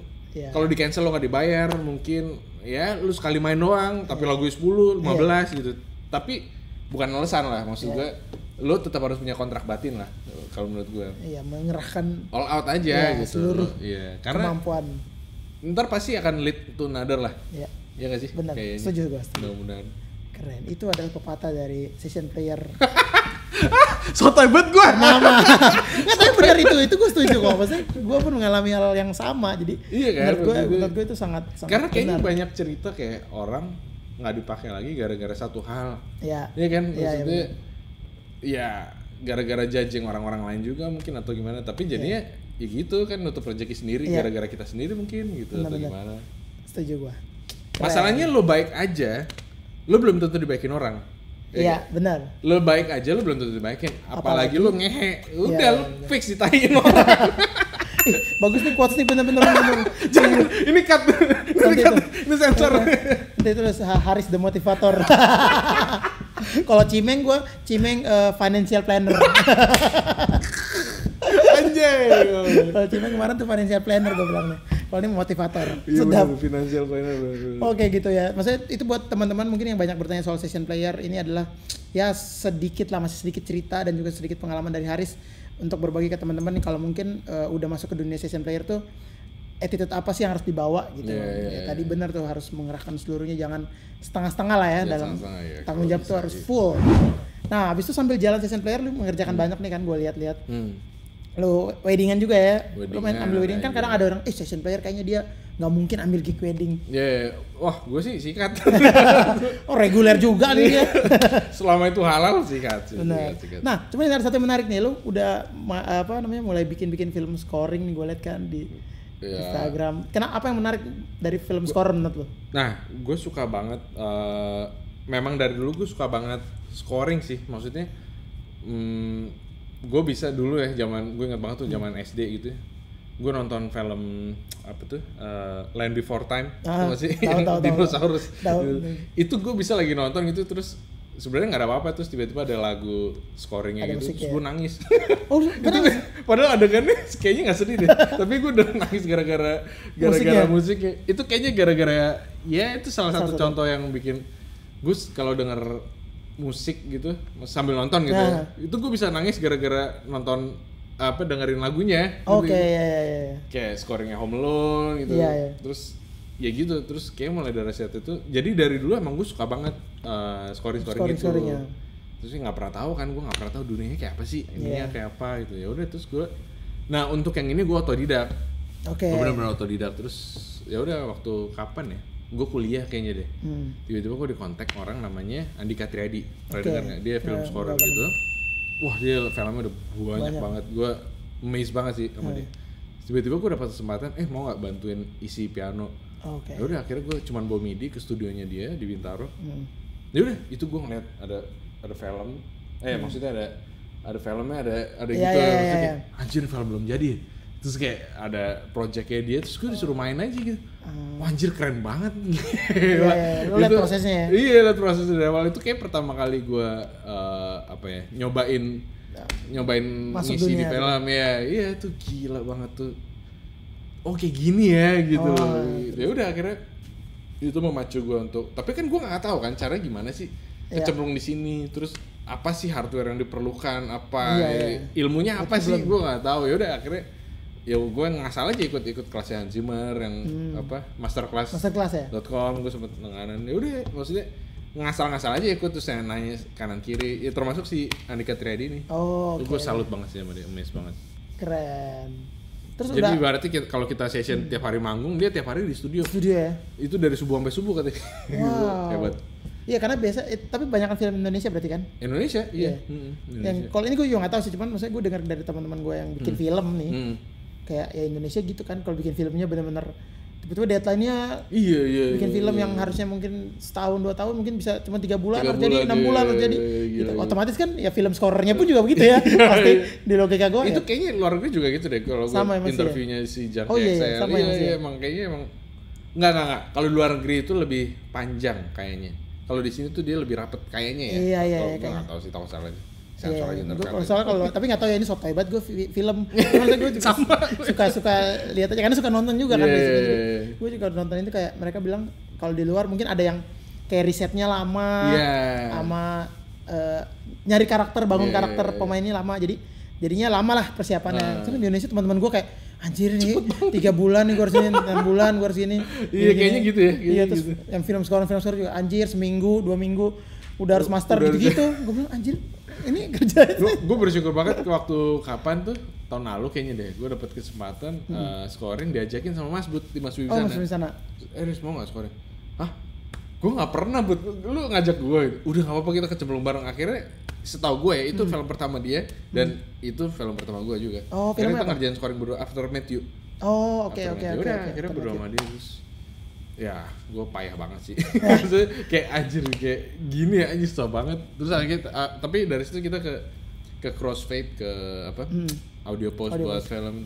kalau di cancel lu nggak dibayar, mungkin ya lu sekali main doang, tapi lagu 10, 15 gitu. Tapi bukan alasan lah, maksud gua, lu tetap harus punya kontrak batin lah, kalau menurut gua. Iya, mengerahkan all out aja gitu. Seluruh karena kemampuan. Ntar pasti akan lead to another lah. Iya nggak sih? Benar, setuju gue. Mudah-mudahan. Keren, itu adalah pepatah dari session player. Sotoy banget gue. Nama. Nggak, tapi benar itu gue setuju kok. Maksudnya gue pun mengalami hal yang sama, jadi menurut gue itu sangat karena kayaknya banyak cerita kayak orang nggak dipakai lagi gara-gara satu hal. Iya kan? Maksudnya ya gara-gara judging orang-orang lain juga mungkin atau gimana. Tapi jadinya ya gitu kan, nutup rezeki sendiri gara-gara kita sendiri mungkin gitu. Atau gimana. Setuju gue. Masalahnya lo baik aja, lo belum tentu dibaikin orang. Iya, benar. Lo baik aja, lo belum tentu dibaikin. Apalagi lo ngehe, udah lo fix ditain orang. Bagus nih quotes nih, bener-bener. Ini cut, ini sensor. Nanti itu Haris the motivator. Kalau Cimeng financial planner. Anjay. Kalau Cimeng kemarin tuh financial planner gue bilang nih. Kalau ini motivator. Sedap. Financial planner. Oke gitu ya. Maksudnya itu buat teman-teman mungkin yang banyak bertanya soal session player, ini adalah ya masih sedikit cerita dan juga sedikit pengalaman dari Haris untuk berbagi ke teman-teman nih, kalau mungkin udah masuk ke dunia session player tuh attitude apa sih yang harus dibawa gitu. Tadi benar tuh, harus mengerahkan seluruhnya, jangan setengah-setengah lah ya dalam tanggung jawab tuh harus full. Nah, habis itu sambil jalan session player lu mengerjakan banyak nih kan, gue lihat-lihat. Lu weddingan juga ya. Lu main ambil wedding kan, kadang ada orang session player kayaknya dia nggak mungkin ambil gig wedding. Wah, gue sih sikat. Oh, reguler juga nih ya. Selama itu halal sikat. Sikat. Nah, cuma ada satu yang menarik nih, lu udah mulai bikin film scoring nih, gue lihat kan di Instagram. Apa yang menarik dari film score menurut lu? Nah, gue suka banget. Memang dari dulu gue suka banget scoring sih. Maksudnya, gue bisa dulu ya, gue ingat banget tuh zaman SD gitu ya. Gue nonton film apa tuh, Land Before Time, tahu sih, yang dinosaurus. Itu gue bisa lagi nonton gitu, terus sebenarnya nggak ada apa-apa, terus tiba-tiba ada lagu scoringnya gitu, terus gue nangis. Oh, nangis? Padahal adegannya kayaknya nggak sedih deh, tapi gue udah nangis gara-gara musiknya. Itu kayaknya gara-gara ya itu salah satu contoh yang bikin Gus kalau denger musik gitu sambil nonton gitu itu gue bisa nangis gara-gara nonton dengerin lagunya. Kayak scoringnya Home Alone gitu. Terus ya gitu, terus kayak mulai dari saat itu, jadi dari dulu emang gue suka banget scoring gitu. Terus nggak pernah tahu kan, gue nggak pernah tahu dunianya kayak apa sih, ininya kayak apa gitu. Ya udah, terus gue untuk yang ini gue otodidak. Gue benar-benar otodidak. Terus ya udah, waktu kapan ya, gue kuliah kayaknya deh, tiba-tiba gue dikontak orang namanya Andika Triadi. Pernah dengar nggak? Dia film scorer gitu. Wah, dia filmnya udah banyak banget. Gue amazed banget sih sama dia. Tiba-tiba gue dapat kesempatan, mau nggak bantuin isi piano. Ya udah, akhirnya gue cuman bawa MIDI ke studionya dia di Bintaro. Ya udah, itu gue ngeliat ada film, maksudnya ada filmnya, ada gitu. Kayak, anjir, film belum jadi. Terus kayak ada projectnya dia, terus gue disuruh main aja gitu. Wah, anjir, keren banget. Lu liat prosesnya ya? Iya, liat prosesnya dari awal. Itu kayak pertama kali gue nyobain ngisi di film ya. Iya, itu gila banget tuh. Oh, kayak gini ya gitu. Ya udah, akhirnya itu memacu gue untuk, tapi kan gue nggak tahu kan caranya gimana sih kecemplung di sini. Terus apa sih hardware yang diperlukan, apa ilmunya apa sih, gue nggak tahu. Ya udah akhirnya ya gue ngasal aja ikut kelasnya Hans Zimmer yang apa masterclass.com, gue sempet nenganan. Ya udah maksudnya ngasal aja ikut, terus saya nanya kanan kiri, ya termasuk si Andika Triadi ini. Gue salut banget sih sama dia, amazed banget. Keren. Terus jadi berarti kalau kita session tiap hari manggung, dia tiap hari di studio ya? Itu dari subuh sampai subuh katanya. Wow. Hebat. Iya karena biasa, tapi banyak film Indonesia berarti kan? Indonesia, iya. Yang kalau ini gue juga nggak tahu sih, cuman maksudnya gue dengar dari teman-teman gue yang bikin film nih, kayak ya Indonesia gitu kan, kalau bikin filmnya benar-benar tiba-tiba deadline-nya bikin film yang harusnya mungkin setahun 2 tahun mungkin bisa cuma 3 bulan, harus jadi 6 bulan harus jadi gitu. Otomatis kan ya film scorernya pun juga begitu ya. Pasti di logika gue itu kayaknya luar negeri juga gitu deh, kalau gue interviewnya si Jan XL. Iya, emang kayaknya emang enggak. Kalau luar negeri itu lebih panjang kayaknya. Kalau di sini tuh dia lebih rapet kayaknya ya. Iya. Gue nggak tahu sih, tahu salah aja. Sensor aja soalnya kalau tapi nggak tahu ya, ini sotoy banget gue film. Cuman gue juga suka lihat aja karena suka nonton juga kan. Gue juga nonton itu kayak mereka bilang kalau di luar mungkin ada yang kayak risetnya lama, sama nyari karakter, bangun karakter pemainnya lama, jadinya lama lah persiapannya. Terus di Indonesia teman-teman gue kayak anjir nih 3 bulan nih gue harus ini, 6 bulan gue harus ini. Iya kayaknya gitu ya. Iya terus gitu. Yang film score juga anjir seminggu 2 minggu udah harus master gitu. Gue bilang anjir ini kerja. Gue bersyukur banget waktu kapan tuh tahun lalu kayaknya deh, gue dapet kesempatan scoring diajakin sama Mas Bud di Mas Wiwisana. Mas Wiwisana. Riz mau nggak scoring? Hah? Gue nggak pernah, Bud. Lu ngajak gue gitu. Udah nggak apa-apa, kita kecemplung bareng. Akhirnya setahu gue ya itu film pertama dia dan itu film pertama gue juga. Film kita apa? ngerjain scoring berdua, After Matthew. Oke. Akhirnya berdua sama dia terus. Ya, gue payah banget sih. Maksudnya kayak anjir, kayak gini ya, anjir susah banget. Terus akhirnya, tapi dari situ kita ke crossfade, ke apa? Audio post buat film.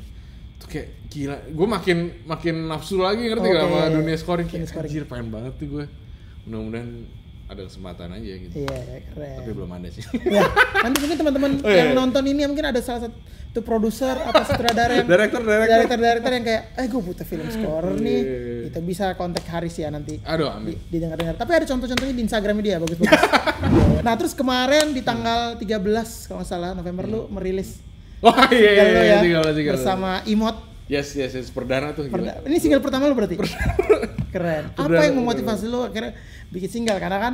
Itu kayak gila. Gue makin nafsu lagi, ngerti gak sama dunia scoring. Kayak anjir, pengen banget tuh gue. Mudah-mudahan ada kesempatan aja gitu. Iya, keren. Tapi belum ada sih. Ya, nanti mungkin teman-teman yang nonton ini mungkin ada salah satu produser apa sutradara yang director yang kayak gue butuh film scorer nih. Kita bisa kontak Haris ya nanti. Aduh, amin. Didengar. Tapi ada contoh-contohnya di Instagramnya dia, bagus. Nah, terus kemarin di tanggal 13 kalau nggak salah November lu merilis. Iya, bersama Imot. Yes, perdana tuh. Ini single pertama lu berarti? Keren. Apa yang memotivasi lu akhirnya bikin single? Karena kan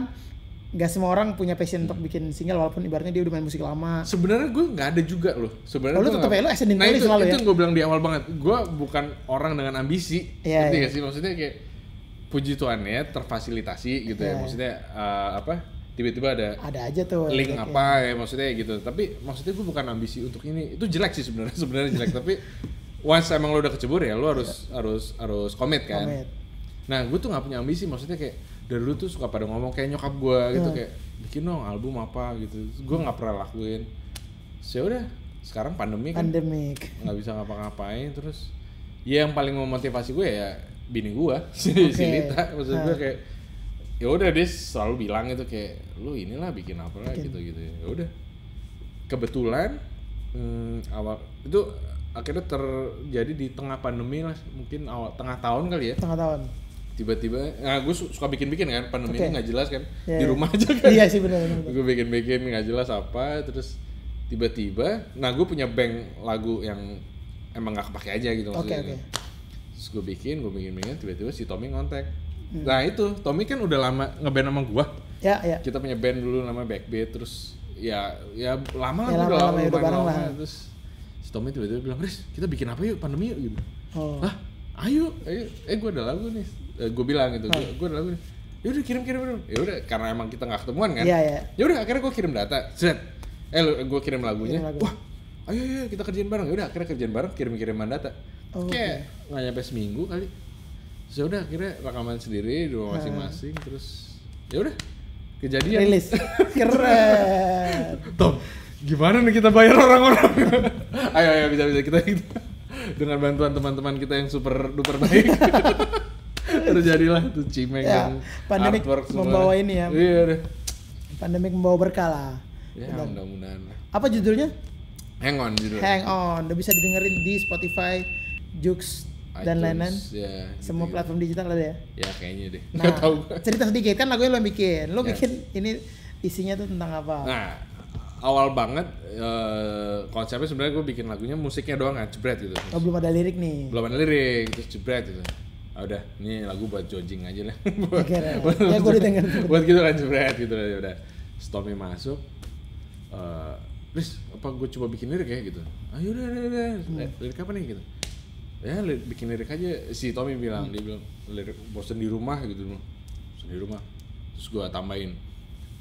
nggak semua orang punya passion untuk bikin single walaupun ibaratnya dia udah main musik lama. Sebenarnya gue nggak ada juga loh. Sebenarnya lu tetap lu accidental selalu ya. Itu gue bilang di awal banget. Gue bukan orang dengan ambisi. Ngerti gak sih? Maksudnya kayak puji Tuhan ya terfasilitasi gitu ya. Maksudnya tiba-tiba ada aja tuh link apa ya maksudnya gitu. Tapi maksudnya gue bukan ambisi untuk ini. Itu jelek sih sebenarnya jelek. Tapi once emang lo udah kecebur ya lo harus komit kan. Nah gue tuh nggak punya ambisi, maksudnya kayak dari dulu tuh suka pada ngomong kayak nyokap gue gitu kayak bikin dong album apa gitu, gue nggak pernah lakuin. Ya udah sekarang pandemi nggak bisa ngapa-ngapain, terus ya yang paling memotivasi gue ya bini gue si Lita, maksud gue kayak ya udah dia selalu bilang itu kayak lu inilah bikin apa lah gitu ya udah kebetulan awal itu akhirnya terjadi di tengah pandemi lah, mungkin tengah tahun kali ya. Tengah tahun. Tiba-tiba, nah gue suka bikin-bikin kan, pandemi ini nggak jelas kan, di rumah aja kan. Iya sih benar. Gue bikin-bikin nggak jelas apa, terus tiba-tiba, nah gue punya bank lagu yang emang nggak kepake aja gitu maksudnya. Terus gue bikin, tiba-tiba si Tommy ngontek. Nah itu, Tommy kan udah lama ngeband sama gue. Ya. Kita punya band dulu namanya Backbeat, terus ya lama lah, udah bareng lah. Terus si Tommy tiba-tiba bilang, Riz, kita bikin apa yuk, pandemi yuk gitu. Hah? Ayo, gue ada lagu nih. Gue bilang gitu, gue ada lagu nih. Yaudah kirim. Yaudah, karena emang kita nggak ketemuan kan. Iya. Yaudah, akhirnya gue kirim data. Gue kirim lagunya. Wah, ayo kita kerjain bareng. Yaudah, akhirnya kerjain bareng, kirim-kiriman data. Kayak nggak nyampe seminggu kali. Yaudah, akhirnya rekaman sendiri di rumah masing-masing. Terus, yaudah, kejadian. Rilis. Keren. Tom, gimana nih kita bayar orang-orang? Ayo bisa kita dengan bantuan teman-teman kita yang super duper baik. Terjadilah tuh Cimeng dan pandemik membawa ini ya. Iya deh. Pandemik membawa berkah lah. Ya mudah-mudahan. Apa judulnya? Hang On judulnya. Hang On, udah bisa didengerin di Spotify, Joox dan lain-lain. Ya, semua platform digital ada ya? Ya kayaknya deh. Nah, cerita sedikit kan lagunya lo yang bikin. Lo bikin ini isinya tuh tentang apa? Nah, awal banget konsepnya sebenarnya gue bikin lagunya musiknya doang kan, jebret gitu. Oh, belum ada lirik nih. Belum ada lirik, terus jebret gitu. Udah, ini lagu buat jogging aja lah. Ya gue didengar. Buat gitu kan jebret gitu ya udah. Tommy masuk. Riz, apa gue coba bikin lirik ya gitu. Ayo udah. Lirik apa nih gitu. Ya bikin lirik aja. Si Tommy bilang, dia bilang lirik bosen di rumah gitu. Bosen di rumah. Terus gue tambahin,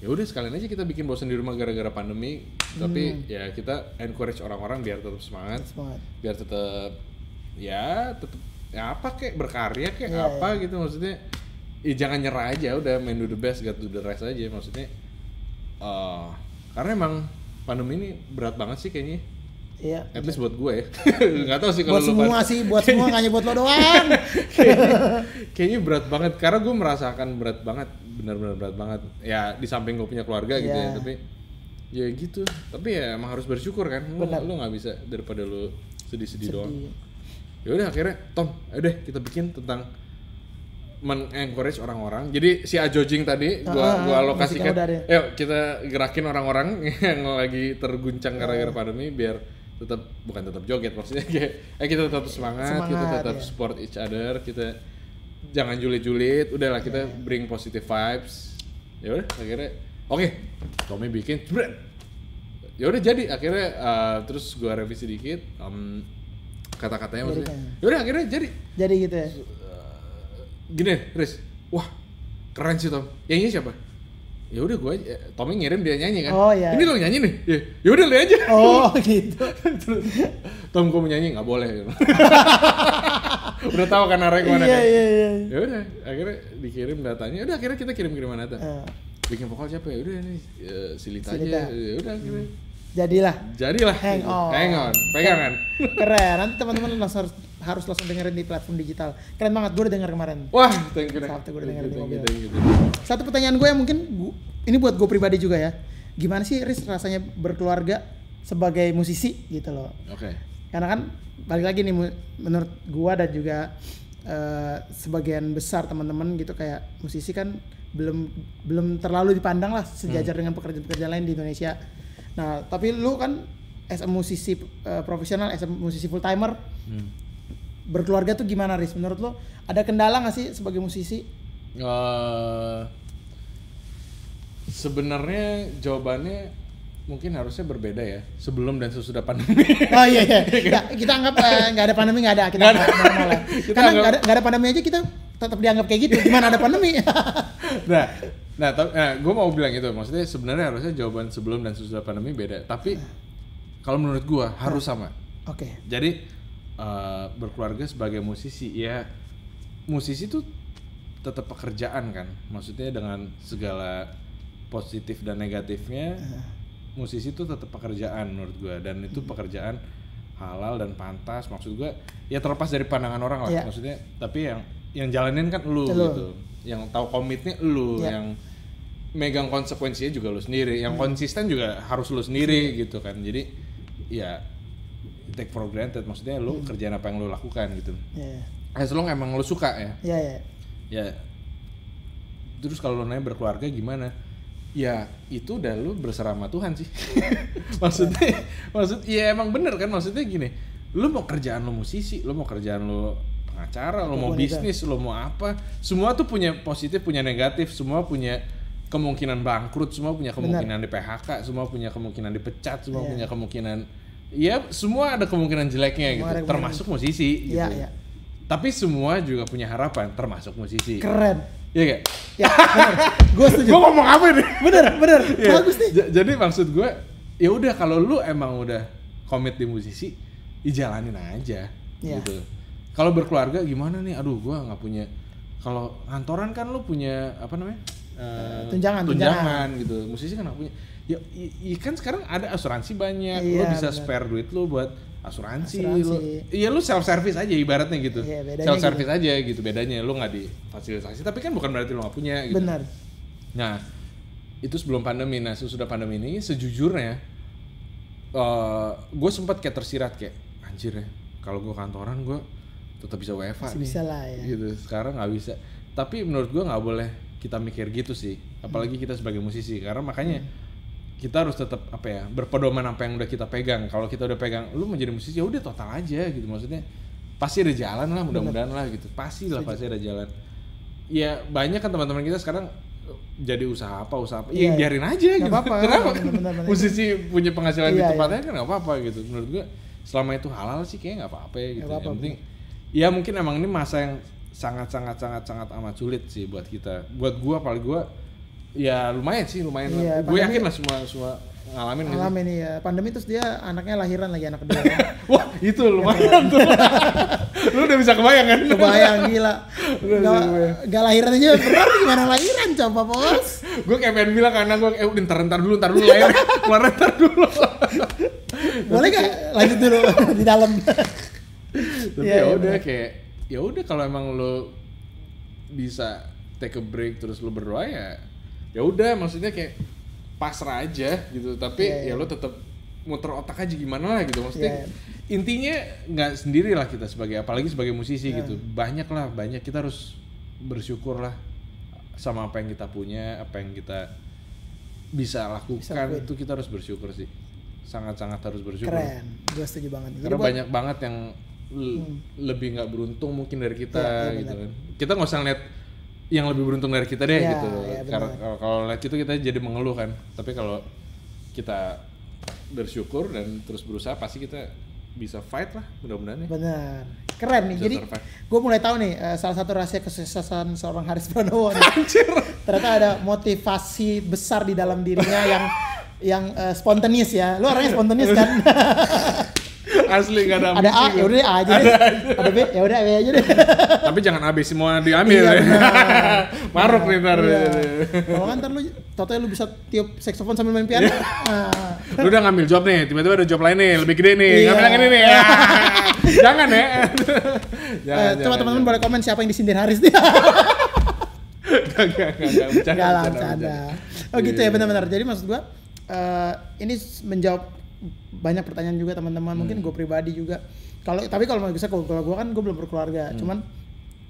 ya udah sekalian aja kita bikin bosen di rumah gara-gara pandemi. Tapi ya kita encourage orang-orang biar tetap semangat. Biar tetap ya apa kayak berkarya kayak apa gitu maksudnya. Jangan nyerah aja, udah main do the best, got do the rest aja maksudnya. Karena emang pandemi ini berat banget sih kayaknya. Iya. At least buat gue ya. Nggak tahu sih kalau buat semua sih, buat semua nggak buat lo doang. Kayaknya berat banget karena gue merasakan berat banget, benar-benar berat banget. Ya di samping gue punya keluarga gitu ya, tapi ya gitu. Tapi ya emang harus bersyukur kan. Lu nggak bisa daripada lu sedih-sedih doang. Ya udah akhirnya Tom, ayo deh kita bikin tentang men-encourage orang-orang. Jadi si Ajojing tadi gua alokasikan, yuk kita gerakin orang-orang yang lagi terguncang gara-gara pandemi biar bukan tetap joget maksudnya kayak kita tetap semangat kita tetap support each other, kita jangan julid-julid, udahlah kita bring positive vibes. Ya udah akhirnya oke, Tommy bikin ya udah jadi akhirnya terus gua revisi dikit kata-katanya maksudnya. Ya udah akhirnya jadi gitu ya. Gini, Riz, wah keren sih Tom. Yang ini siapa? Ya udah gue, Tommy ngirim dia nyanyi kan. Oh iya. Ini lo nyanyi nih. Ya udah lu aja. Oh gitu. Tom gue mau nyanyi nggak boleh. Udah tahu kan arahnya kemana kan. Iya. Ya udah, akhirnya dikirim datanya. Udah akhirnya kita kirim-kiriman data. Bikin vokal siapa ya? Udah nih Silita aja. Ya udah akhirnya. Jadilah. Hang on. Pegangan. Keren. Nanti teman-teman harus langsung dengerin di platform digital. Keren banget, gue udah denger kemarin. Wah, thank you. Sabtu gue udah denger di mobil. Satu pertanyaan gue yang mungkin ini buat gue pribadi juga ya. Gimana sih Riz rasanya berkeluarga sebagai musisi gitu loh? Oke. Karena kan balik lagi nih menurut gue dan juga sebagian besar teman-teman gitu kayak musisi kan belum terlalu dipandang lah sejajar dengan pekerjaan-pekerjaan lain di Indonesia. Nah, tapi lu kan as a musisi profesional, as a musisi full timer, berkeluarga tuh gimana Riz? Menurut lo ada kendala nggak sih sebagai musisi? Sebenarnya jawabannya mungkin harusnya berbeda ya, sebelum dan sesudah pandemi. Oh iya. Ya, kita anggap nggak ada pandemi, nggak ada, kita normal lah. Karena nggak ada pandemi aja kita tetap dianggap kayak gitu. Gimana ada pandemi? Nah, gue mau bilang itu, maksudnya sebenarnya harusnya jawaban sebelum dan sesudah pandemi beda. Tapi kalau menurut gue harus sama. Oke. Jadi berkeluarga sebagai musisi ya, musisi tuh tetap pekerjaan kan, maksudnya dengan segala positif dan negatifnya. Musisi tuh tetap pekerjaan menurut gue, dan itu pekerjaan halal dan pantas. Maksud gue ya terlepas dari pandangan orang lah, maksudnya tapi yang jalanin kan lu gitu, yang tahu komitnya lu, yang megang konsekuensinya juga lu sendiri, yang konsisten juga harus lu sendiri gitu kan. Jadi ya take for granted, maksudnya lu kerjaan apa yang lu lakukan gitu. As long emang lu suka ya. Ya. Terus kalau lu nanya berkeluarga gimana? Ya itu udah lu berserah sama Tuhan sih. Ya emang bener kan, maksudnya gini, lu mau kerjaan lu musisi, lu mau kerjaan lu pengacara, lu mau bisnis, lu mau apa, semua tuh punya positif, punya negatif, semua punya kemungkinan bangkrut, semua punya kemungkinan di PHK, semua punya kemungkinan dipecat, semua punya kemungkinan, ya semua ada kemungkinan jeleknya gitu, termasuk musisi gitu. Tapi semua juga punya harapan, termasuk musisi. Keren. Iya gak? Ya, bener. Gue setuju. Gue ngomong apa nih? Bener. Bagus nih. Jadi maksud gue, ya udah kalau lu emang udah komit di musisi, dijalanin aja, gitu. Kalau berkeluarga gimana nih? Aduh, gue nggak punya. Kalau kantoran kan lu punya apa namanya? Tunjangan gitu. Musisi kan nggak punya. Ya kan sekarang ada asuransi banyak, lu bisa spare duit lu buat asuransi. Lu self service aja ibaratnya gitu. Self service gitu aja gitu, bedanya lu nggak difasilitasi, tapi kan bukan berarti lu nggak punya gitu. Benar. Nah, itu sebelum pandemi. Nah, sesudah pandemi ini sejujurnya gue sempat kayak tersirat kayak anjir ya, kalau gue kantoran gue tetap bisa WFH nih. Bisa lah ya. Gitu. Sekarang nggak bisa. Tapi menurut gue nggak boleh kita mikir gitu sih, apalagi kita sebagai musisi, karena makanya kita harus tetap apa ya, berpedoman apa yang udah kita pegang. Kalau kita udah pegang, lu menjadi musisi ya udah total aja gitu, maksudnya pasti ada jalan lah, mudah-mudahan lah gitu, pasti ada jalan. Ya banyak kan teman-teman kita sekarang jadi usaha apa, ya biarin aja gitu. Kenapa kan musisi punya penghasilan di tempatnya kan nggak apa-apa gitu. Menurut gua selama itu halal sih kayaknya nggak apa-apa ya gitu. Yang penting ya mungkin emang ini masa yang sangat amat sulit sih buat kita. Buat gua, apalagi gua ya lumayan. Gue yakin lah semua ngalamin ya. Pandemi terus dia anaknya lahiran lagi, anak kedua. Wah, itu lumayan tuh. Lu udah bisa kebayang kan? Kebayang, gila. Gak lahiran aja berat, gimana lahiran coba, Bos? Gue kayak pengen bilang ke anak gue, ntar dulu lahir. Keluar ntar dulu. Boleh gak lanjut dulu di dalam? Tapi ya udah kayak ya udah, kalau emang lu bisa take a break terus lu berdoa ya udah, maksudnya kayak pasrah aja gitu. Tapi ya lu tetap muter otak aja gimana lah gitu, maksudnya intinya nggak sendiri lah kita apalagi sebagai musisi gitu. Banyak kita harus bersyukur lah sama apa yang kita punya, apa yang kita bisa lakukan. Itu kita harus bersyukur sih, sangat harus bersyukur. Keren, gue setuju banget. Karena banyak banget yang lebih nggak beruntung mungkin dari kita gitu kan. Kita nggak usah ngeliat yang lebih beruntung dari kita deh gitu. Karena kalau lihat itu kita jadi mengeluh kan. Tapi kalau kita bersyukur dan terus berusaha, pasti kita bisa fight lah, mudah-mudahan ya. Benar. Keren nih. Jadi gue mulai tahu nih salah satu rahasia kesuksesan seorang Haris Pranowo nih. Ternyata ada motivasi besar di dalam dirinya yang spontaneous ya. Lu orangnya spontaneous kan? Asli nggak ada ambisi. Ada A, ya udah A aja deh. Ada B, ya udah B aja deh. Tapi jangan A B semua diambil ya. Maruk nih ntar. Kalau ntar lu totalnya lu bisa tiup saksofon sambil main piano. Lu udah ngambil job nih, tiba-tiba ada job lain nih, lebih gede nih. Ngambil yang ini nih. Jangan ya. Coba teman-teman boleh komen siapa yang disindir Haris nih. Enggak lah, bercanda. Oh gitu ya, benar-benar. Jadi maksud gua ini menjawab banyak pertanyaan juga teman-teman, mungkin gue pribadi juga. Tapi kalau bisa, kalau gue kan gue belum berkeluarga, cuman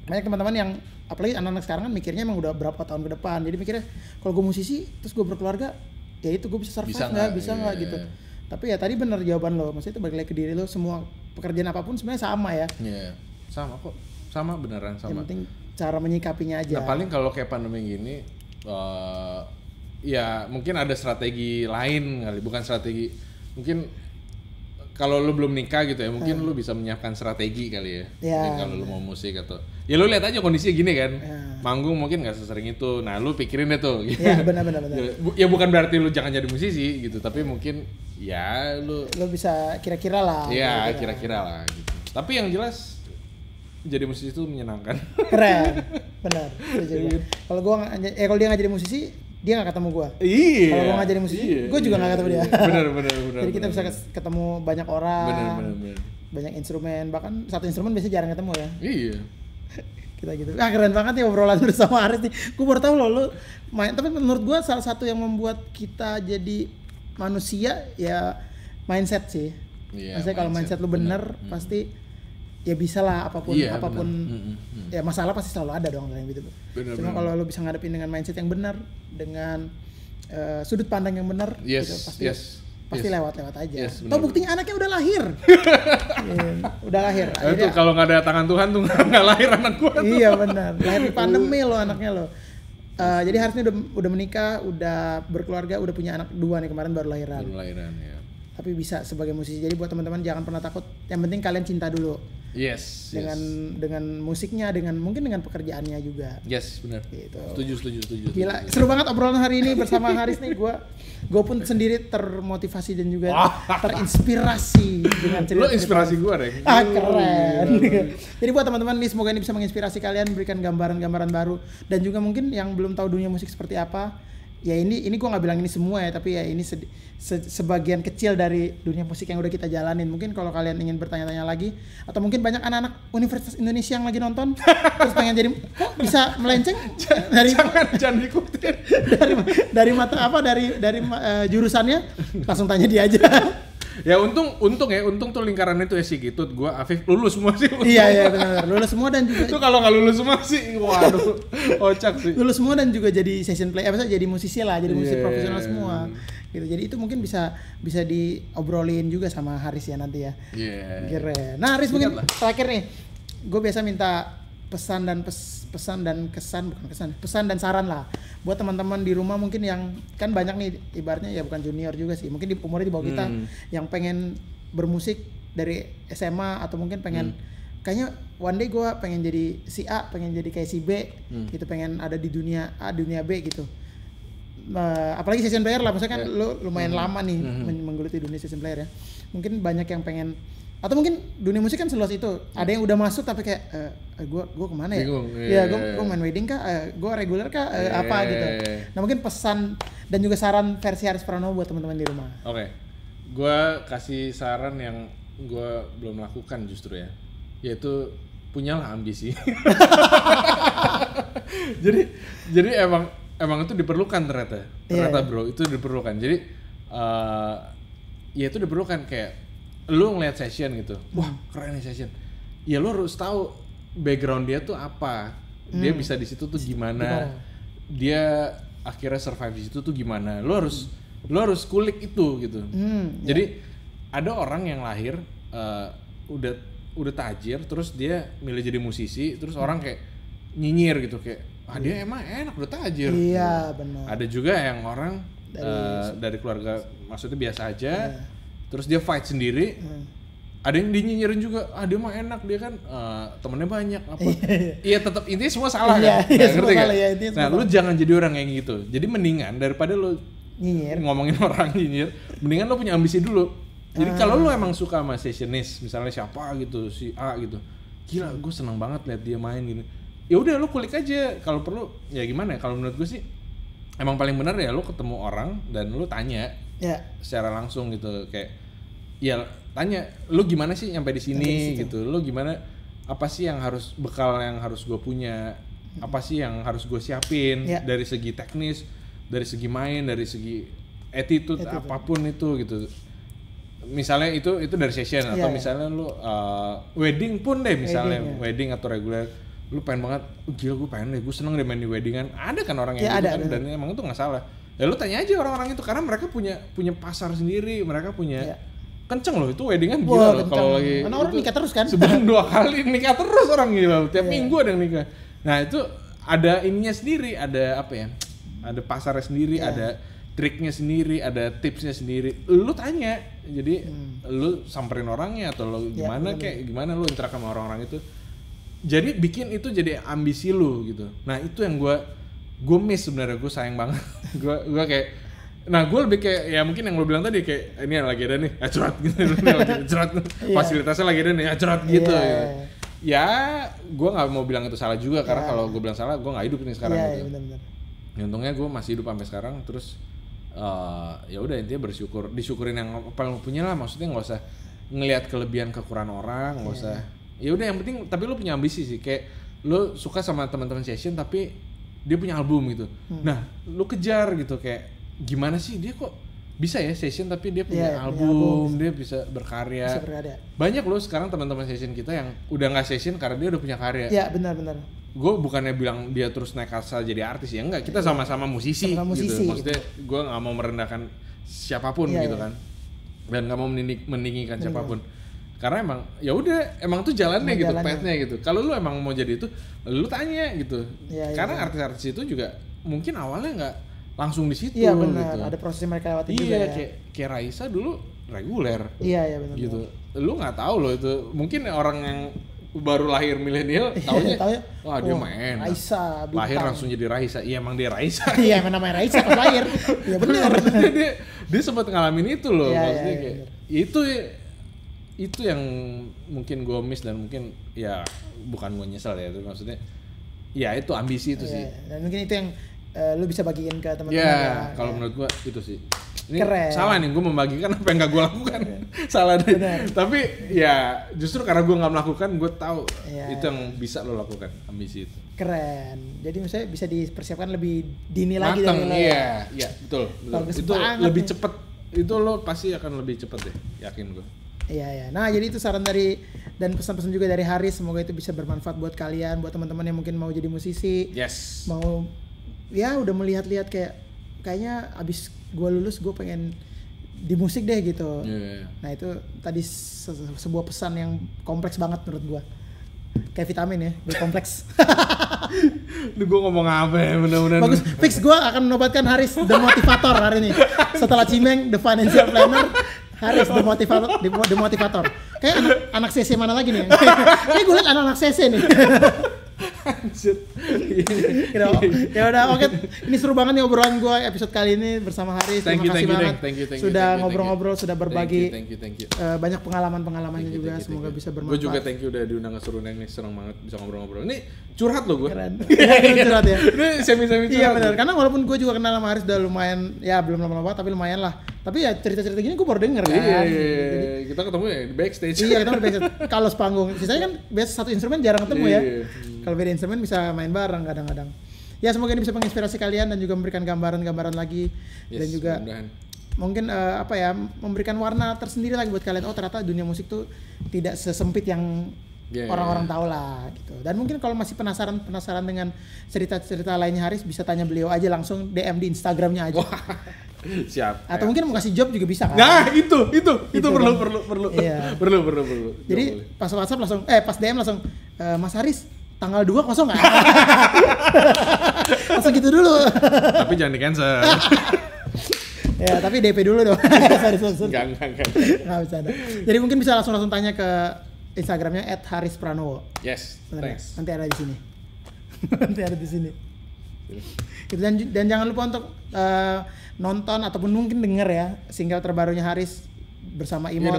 banyak teman-teman yang apalagi anak-anak sekarang kan mikirnya emang udah berapa tahun ke depan, jadi mikirnya kalau gue musisi terus gue berkeluarga, ya itu gue bisa survive bisa nggak gitu. Tapi ya tadi benar jawaban lo, maksudnya itu balik lagi ke diri lo. Semua pekerjaan apapun sebenarnya sama ya. Iya, sama kok, beneran sama. Yang penting cara menyikapinya aja. Nah paling kalau kayak pandemi gini, ya mungkin ada strategi lain kali, bukan strategi. Mungkin kalau lu belum nikah gitu ya, mungkin lu bisa menyiapkan strategi kali ya. Mungkin kalau lu mau musik atau ya lu lihat aja kondisinya gini kan. Manggung mungkin nggak sesering itu. Nah, lu pikirin deh tuh. Gitu. Ya, benar. Ya bukan berarti lu jangan jadi musisi gitu, tapi mungkin ya lu bisa kira-kira lah. Iya, kira-kira lah gitu. Tapi yang jelas jadi musisi itu menyenangkan. Keren. Benar. Kalau dia nggak jadi musisi, dia nggak ketemu gue. Iya. Kalau gue nggak jadi musisi, gue juga nggak ketemu dia. Benar. Jadi kita bisa ketemu banyak orang. Benar. Banyak instrumen, bahkan satu instrumen biasanya jarang ketemu ya. Iya. Kita gitu. Keren banget ya obrolan bersama Haris nih. Gue baru tahu lo main. Tapi menurut gue salah satu yang membuat kita jadi manusia ya mindset sih. Iya, maksudnya kalau mindset lu bener pasti ya bisa lah apapun ya masalah pasti selalu ada dong kayak gitu. Cuma kalau lu bisa ngadepin dengan mindset yang benar, dengan sudut pandang yang benar, gitu, pasti lewat aja. Toh buktinya anaknya udah lahir. Udah lahir. Itu kalau nggak ada tangan Tuhan tuh nggak lahir anak gua. Iya benar. Lahir di pandemi lo anaknya lo. Jadi Haris ini udah menikah, udah berkeluarga, udah punya anak 2 nih, kemarin baru lahiran. Ya. Tapi bisa sebagai musisi. Jadi buat teman-teman jangan pernah takut. Yang penting kalian cinta dulu. Yes. Dengan musiknya, mungkin dengan pekerjaannya juga. Yes, benar. Gitu. Setuju. Gila, seru banget obrolan hari ini bersama Haris nih. Gue pun sendiri termotivasi dan juga terinspirasi dengan cerita. Lo inspirasi gue deh. Keren. Jadi buat teman-teman nih, semoga ini bisa menginspirasi kalian, memberikan gambaran-gambaran baru, dan juga mungkin yang belum tahu dunia musik seperti apa. Ya ini gue nggak bilang ini semua ya, tapi ya ini sebagian kecil dari dunia musik yang udah kita jalanin. Mungkin kalau kalian ingin bertanya-tanya lagi, atau mungkin banyak anak-anak Universitas Indonesia yang lagi nonton terus pengen jadi kok bisa melenceng dari jangan ikutin dari jurusannya, langsung tanya dia aja. Ya untung tuh lingkaran itu ya sih gitu. Gua Afif lulus semua sih. Iya benar. Lulus semua dan juga itu kalau nggak lulus semua sih waduh kocak sih. Lulus semua dan juga jadi session play, jadi musisi lah, jadi musisi profesional semua. gitu. Jadi itu mungkin bisa diobrolin juga sama Haris ya nanti ya. Keren. Nah Haris mungkin terakhir nih, gue biasa minta pesan dan saran lah buat teman-teman di rumah mungkin yang kan banyak nih ibaratnya ya bukan junior juga sih, mungkin umurnya di bawah kita yang pengen bermusik dari SMA atau mungkin pengen kayaknya one day gue pengen jadi si A, pengen jadi kayak si B gitu, pengen ada di dunia A, dunia B gitu. Apalagi session player lah, maksudnya kan lo lumayan lama nih menggeluti dunia session player ya. Mungkin banyak yang pengen, atau mungkin dunia musik kan seluas itu. Ada yang udah masuk tapi kayak gue kemana ya? Gue main wedding kah? Gue reguler kah? Apa gitu. Nah mungkin pesan dan juga saran versi Haris Pranowo buat teman-teman di rumah. Oke. Gue kasih saran yang gue belum lakukan justru ya, yaitu punyalah ambisi. jadi emang itu diperlukan ternyata bro, itu diperlukan. Jadi ya itu diperlukan, kayak lu ngeliat session gitu, wah keren nih session, ya lu harus tahu background dia tuh apa, dia bisa di situ tuh gimana, dia akhirnya survive di situ tuh gimana, lu harus kulik itu gitu. Jadi ada orang yang lahir udah tajir, terus dia milih jadi musisi, terus orang kayak nyinyir gitu, kayak dia emang enak udah tajir. Iya benar. Ada juga yang orang dari keluarga maksudnya biasa aja, terus dia fight sendiri. Ada yang dinyinyirin juga, dia mah enak, dia kan temennya banyak apa. Iya tetap intinya semua salah kan. Ngerti kan? Nah lu jangan jadi orang kayak gitu. Jadi mendingan daripada lu ngomongin orang nyinyir, mendingan lu punya ambisi dulu. Jadi kalau lu emang suka sama sessionis, misalnya siapa gitu, si A gitu, gila gue seneng banget liat dia main gini, ya udah lu kulik aja. Kalau perlu ya gimana ya, kalau menurut gue sih emang paling benar ya lu ketemu orang dan lu tanya secara langsung gitu, kayak ya tanya lu gimana sih nyampe di sini gitu, lu gimana, apa sih yang harus bekal yang harus gue punya, apa sih yang harus gue siapin dari segi teknis, dari segi main, dari segi attitude apapun itu gitu. Misalnya itu dari session atau misalnya lu wedding pun deh, misalnya wedding atau reguler, lu pengen banget, gila gue pengen deh, gue seneng deh main di weddingan. Ada kan orang yang gitu kan, dan emang itu nggak salah. Ya lu tanya aja orang-orang itu, karena mereka punya pasar sendiri, mereka punya kenceng loh itu weddingan, gila loh kalau lagi. Karena orang nikah terus kan? Sebulan 2 kali nikah terus orang, gila. Tiap minggu ada yang nikah. Nah itu ada ininya sendiri, ada apa ya? Ada pasarnya sendiri, ada triknya sendiri, ada tipsnya sendiri. Lu tanya, jadi lu samperin orangnya atau lu gimana kayak gimana lu interaksi sama orang-orang itu. Jadi bikin itu jadi ambisi lu gitu. Nah itu yang gue miss sebenarnya, gue sayang banget. gue kayak, nah gue lebih kayak ya mungkin yang lu bilang tadi kayak ini lagi ada nih, cerat gitu, cerat fasilitasnya lagi ada nih, cerat gitu. Ya gue nggak mau bilang itu salah juga, karena kalau gue bilang salah gue nggak hidup nih sekarang gitu. Benar-benar. Untungnya gue masih hidup sampai sekarang, terus ya udah intinya disyukurin yang apa yang lu punya lah, maksudnya nggak usah ngelihat kelebihan kekurangan orang, nggak usah. Ya udah yang penting tapi lu punya ambisi sih, kayak lu suka sama teman-teman session tapi dia punya album gitu. Nah lu kejar gitu, kayak gimana sih dia kok bisa ya session tapi dia punya album, dia bisa berkarya. Banyak loh sekarang teman-teman session kita yang udah nggak session karena dia udah punya karya. Iya benar-benar. Gue bukannya bilang dia terus naik asal jadi artis ya, enggak, kita sama-sama musisi, gitu. Maksudnya gue nggak mau merendahkan siapapun gitu kan, dan nggak mau meninggikan siapapun, karena emang ya udah emang tuh jalannya gitu, path-nya gitu. Kalau lu emang mau jadi itu, lu tanya gitu, karena artis-artis itu juga mungkin awalnya nggak langsung di situ. Iya benar, gitu. ada proses yang mereka lewati juga. Iya, kayak Raisa dulu reguler. Iya benar. Gitu, lu nggak tahu loh itu, mungkin orang yang baru lahir milenial taunya wah dia main Raisa bintang. Lahir langsung jadi Raisa. Iya emang dia Raisa. Iya emang namanya Raisa pas lahir. Iya benar. dia sempat ngalamin itu loh, maksudnya kayak itu yang mungkin gue miss, dan mungkin ya bukan gue nyesel ya, itu maksudnya ya itu ambisi itu sih. Dan mungkin itu yang lu bisa bagiin ke teman-teman. Ya kalau menurut gue itu sih. Ini keren. Salah nih gue membagikan apa yang gak gue lakukan. Salah deh. Tapi ya justru karena gue gak melakukan, gue tahu itu yang bisa lo lakukan, ambisi itu. Keren. Jadi misalnya bisa dipersiapkan lebih dini lagi dari lo. Iya betul. Itu lebih cepet. Itu lo pasti akan lebih cepet deh, yakin gue. Iya. Nah jadi itu saran dari dan pesan-pesan juga dari Haris. Semoga itu bisa bermanfaat buat kalian, buat teman-teman yang mungkin mau jadi musisi. Yes. Mau ya udah melihat-lihat kayak kayaknya abis gue lulus gue pengen di musik deh gitu. Nah itu tadi sebuah pesan yang kompleks banget menurut gue. Kayak vitamin ya, gue kompleks. Duh, gue ngomong apa ya, bener-bener. Bagus, fix gue akan menobatkan Haris The Motivator hari ini. Setelah Cimeng The Financial Planner, Haris The Motivator. Kayak anak CC mana lagi nih? Kayak gue liat anak CC nih. Anjir. Ya udah, oke. Ini seru banget nih obrolan gue episode kali ini bersama Haris. Terima kasih banget. Sudah ngobrol-ngobrol, sudah berbagi. Thank you. Banyak pengalaman-pengalamannya juga. Semoga bisa bermanfaat. Gue juga thank you udah diundang ke Serundeng nih, senang banget bisa ngobrol-ngobrol. Ini curhat loh gue. Keren. Curhat ya. Ini semi-semi curhat. Iya benar. Karena walaupun gue juga kenal sama Haris udah lumayan, ya belum lama-lama tapi lumayan lah. Tapi ya cerita-cerita gini gue baru denger kan. Iya. Kita ketemu ya di backstage. Iya, kita di backstage. Kalau sepanggung, sisanya kan biasa satu instrumen jarang ketemu ya. Kalau beda instrumen bisa main bareng kadang-kadang. Ya semoga ini bisa menginspirasi kalian dan juga memberikan gambaran-gambaran lagi dan juga mungkin memberikan warna tersendiri lagi buat kalian. Oh ternyata dunia musik tuh tidak sesempit yang orang-orang tahu lah gitu. Dan mungkin kalau masih penasaran dengan cerita-cerita lainnya Haris bisa tanya beliau aja langsung DM di Instagramnya aja. Siap. Atau mungkin mau kasih job juga bisa kan? Nah itu perlu. Iya. Perlu. Jadi pas WhatsApp langsung, pas DM langsung, Mas Haris tanggal 2 kosong nggak? Langsung gitu dulu. Tapi jangan di cancel. Ya tapi DP dulu dong. Sorry. Nggak bisa ada. Jadi mungkin bisa langsung tanya ke Instagramnya @harispranowo. Yes. Thanks. Nanti ada di sini. Dan jangan lupa untuk nonton ataupun mungkin denger ya single terbarunya Haris bersama Imot.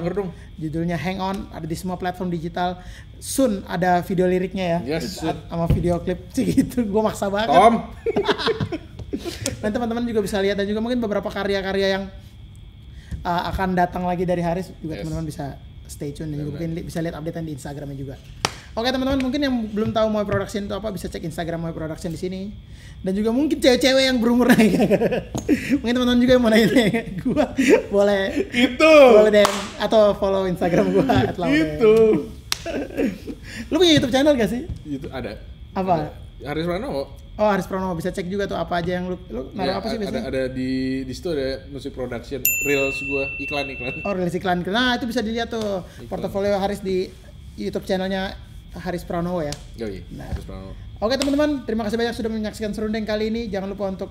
Judulnya Hang On, ada di semua platform digital. Soon ada video liriknya ya. Yes. Sama video klip gitu. Gue maksa banget. Tom. Dan teman-teman juga bisa lihat dan juga mungkin beberapa karya-karya yang akan datang lagi dari Haris juga teman-teman bisa stay tune dan juga mungkin bisa lihat updatean di Instagramnya juga. Oke teman-teman, mungkin yang belum tahu Moe Production itu apa bisa cek Instagram Moe Production di sini. Dan juga mungkin cewek-cewek yang berumur naik. Mungkin teman-teman juga yang mau nanya gua boleh DM atau follow Instagram gua Itu. Lu punya YouTube channel gak sih? Itu ada. Apa? Haris Pranowo. Oh, Haris Pranowo, bisa cek juga tuh apa aja yang lu naruh apa sih biasanya? Ada di situ ada musik production, reels gua, iklan. Oh, rilis iklan. Nah, itu bisa dilihat tuh portofolio Haris di YouTube channelnya Haris Pranowo ya. Nah. Haris Pranowo. Oke teman-teman, terima kasih banyak sudah menyaksikan Serundeng kali ini. Jangan lupa untuk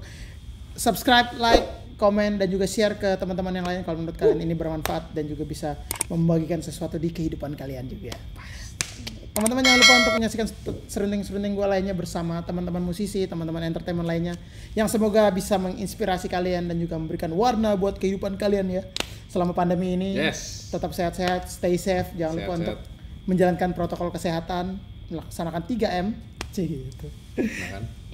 subscribe, like, komen dan juga share ke teman-teman yang lain kalau menurut kalian ini bermanfaat dan juga bisa membagikan sesuatu di kehidupan kalian juga. Teman-teman jangan lupa untuk menyaksikan serundeng-serundeng gue lainnya bersama teman-teman musisi, teman-teman entertainment lainnya yang semoga bisa menginspirasi kalian dan juga memberikan warna buat kehidupan kalian ya. Selama pandemi ini tetap sehat-sehat, stay safe, jangan lupa untuk menjalankan protokol kesehatan, melaksanakan 3M gitu.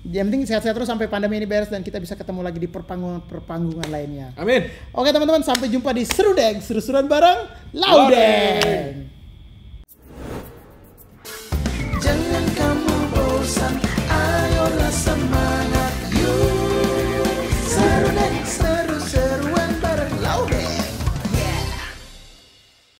Yang penting sehat-sehat terus sampai pandemi ini beres dan kita bisa ketemu lagi di perpanggungan lainnya. Amin. Oke teman-teman, sampai jumpa di Serundeng, seru-seruan bareng Laudeng.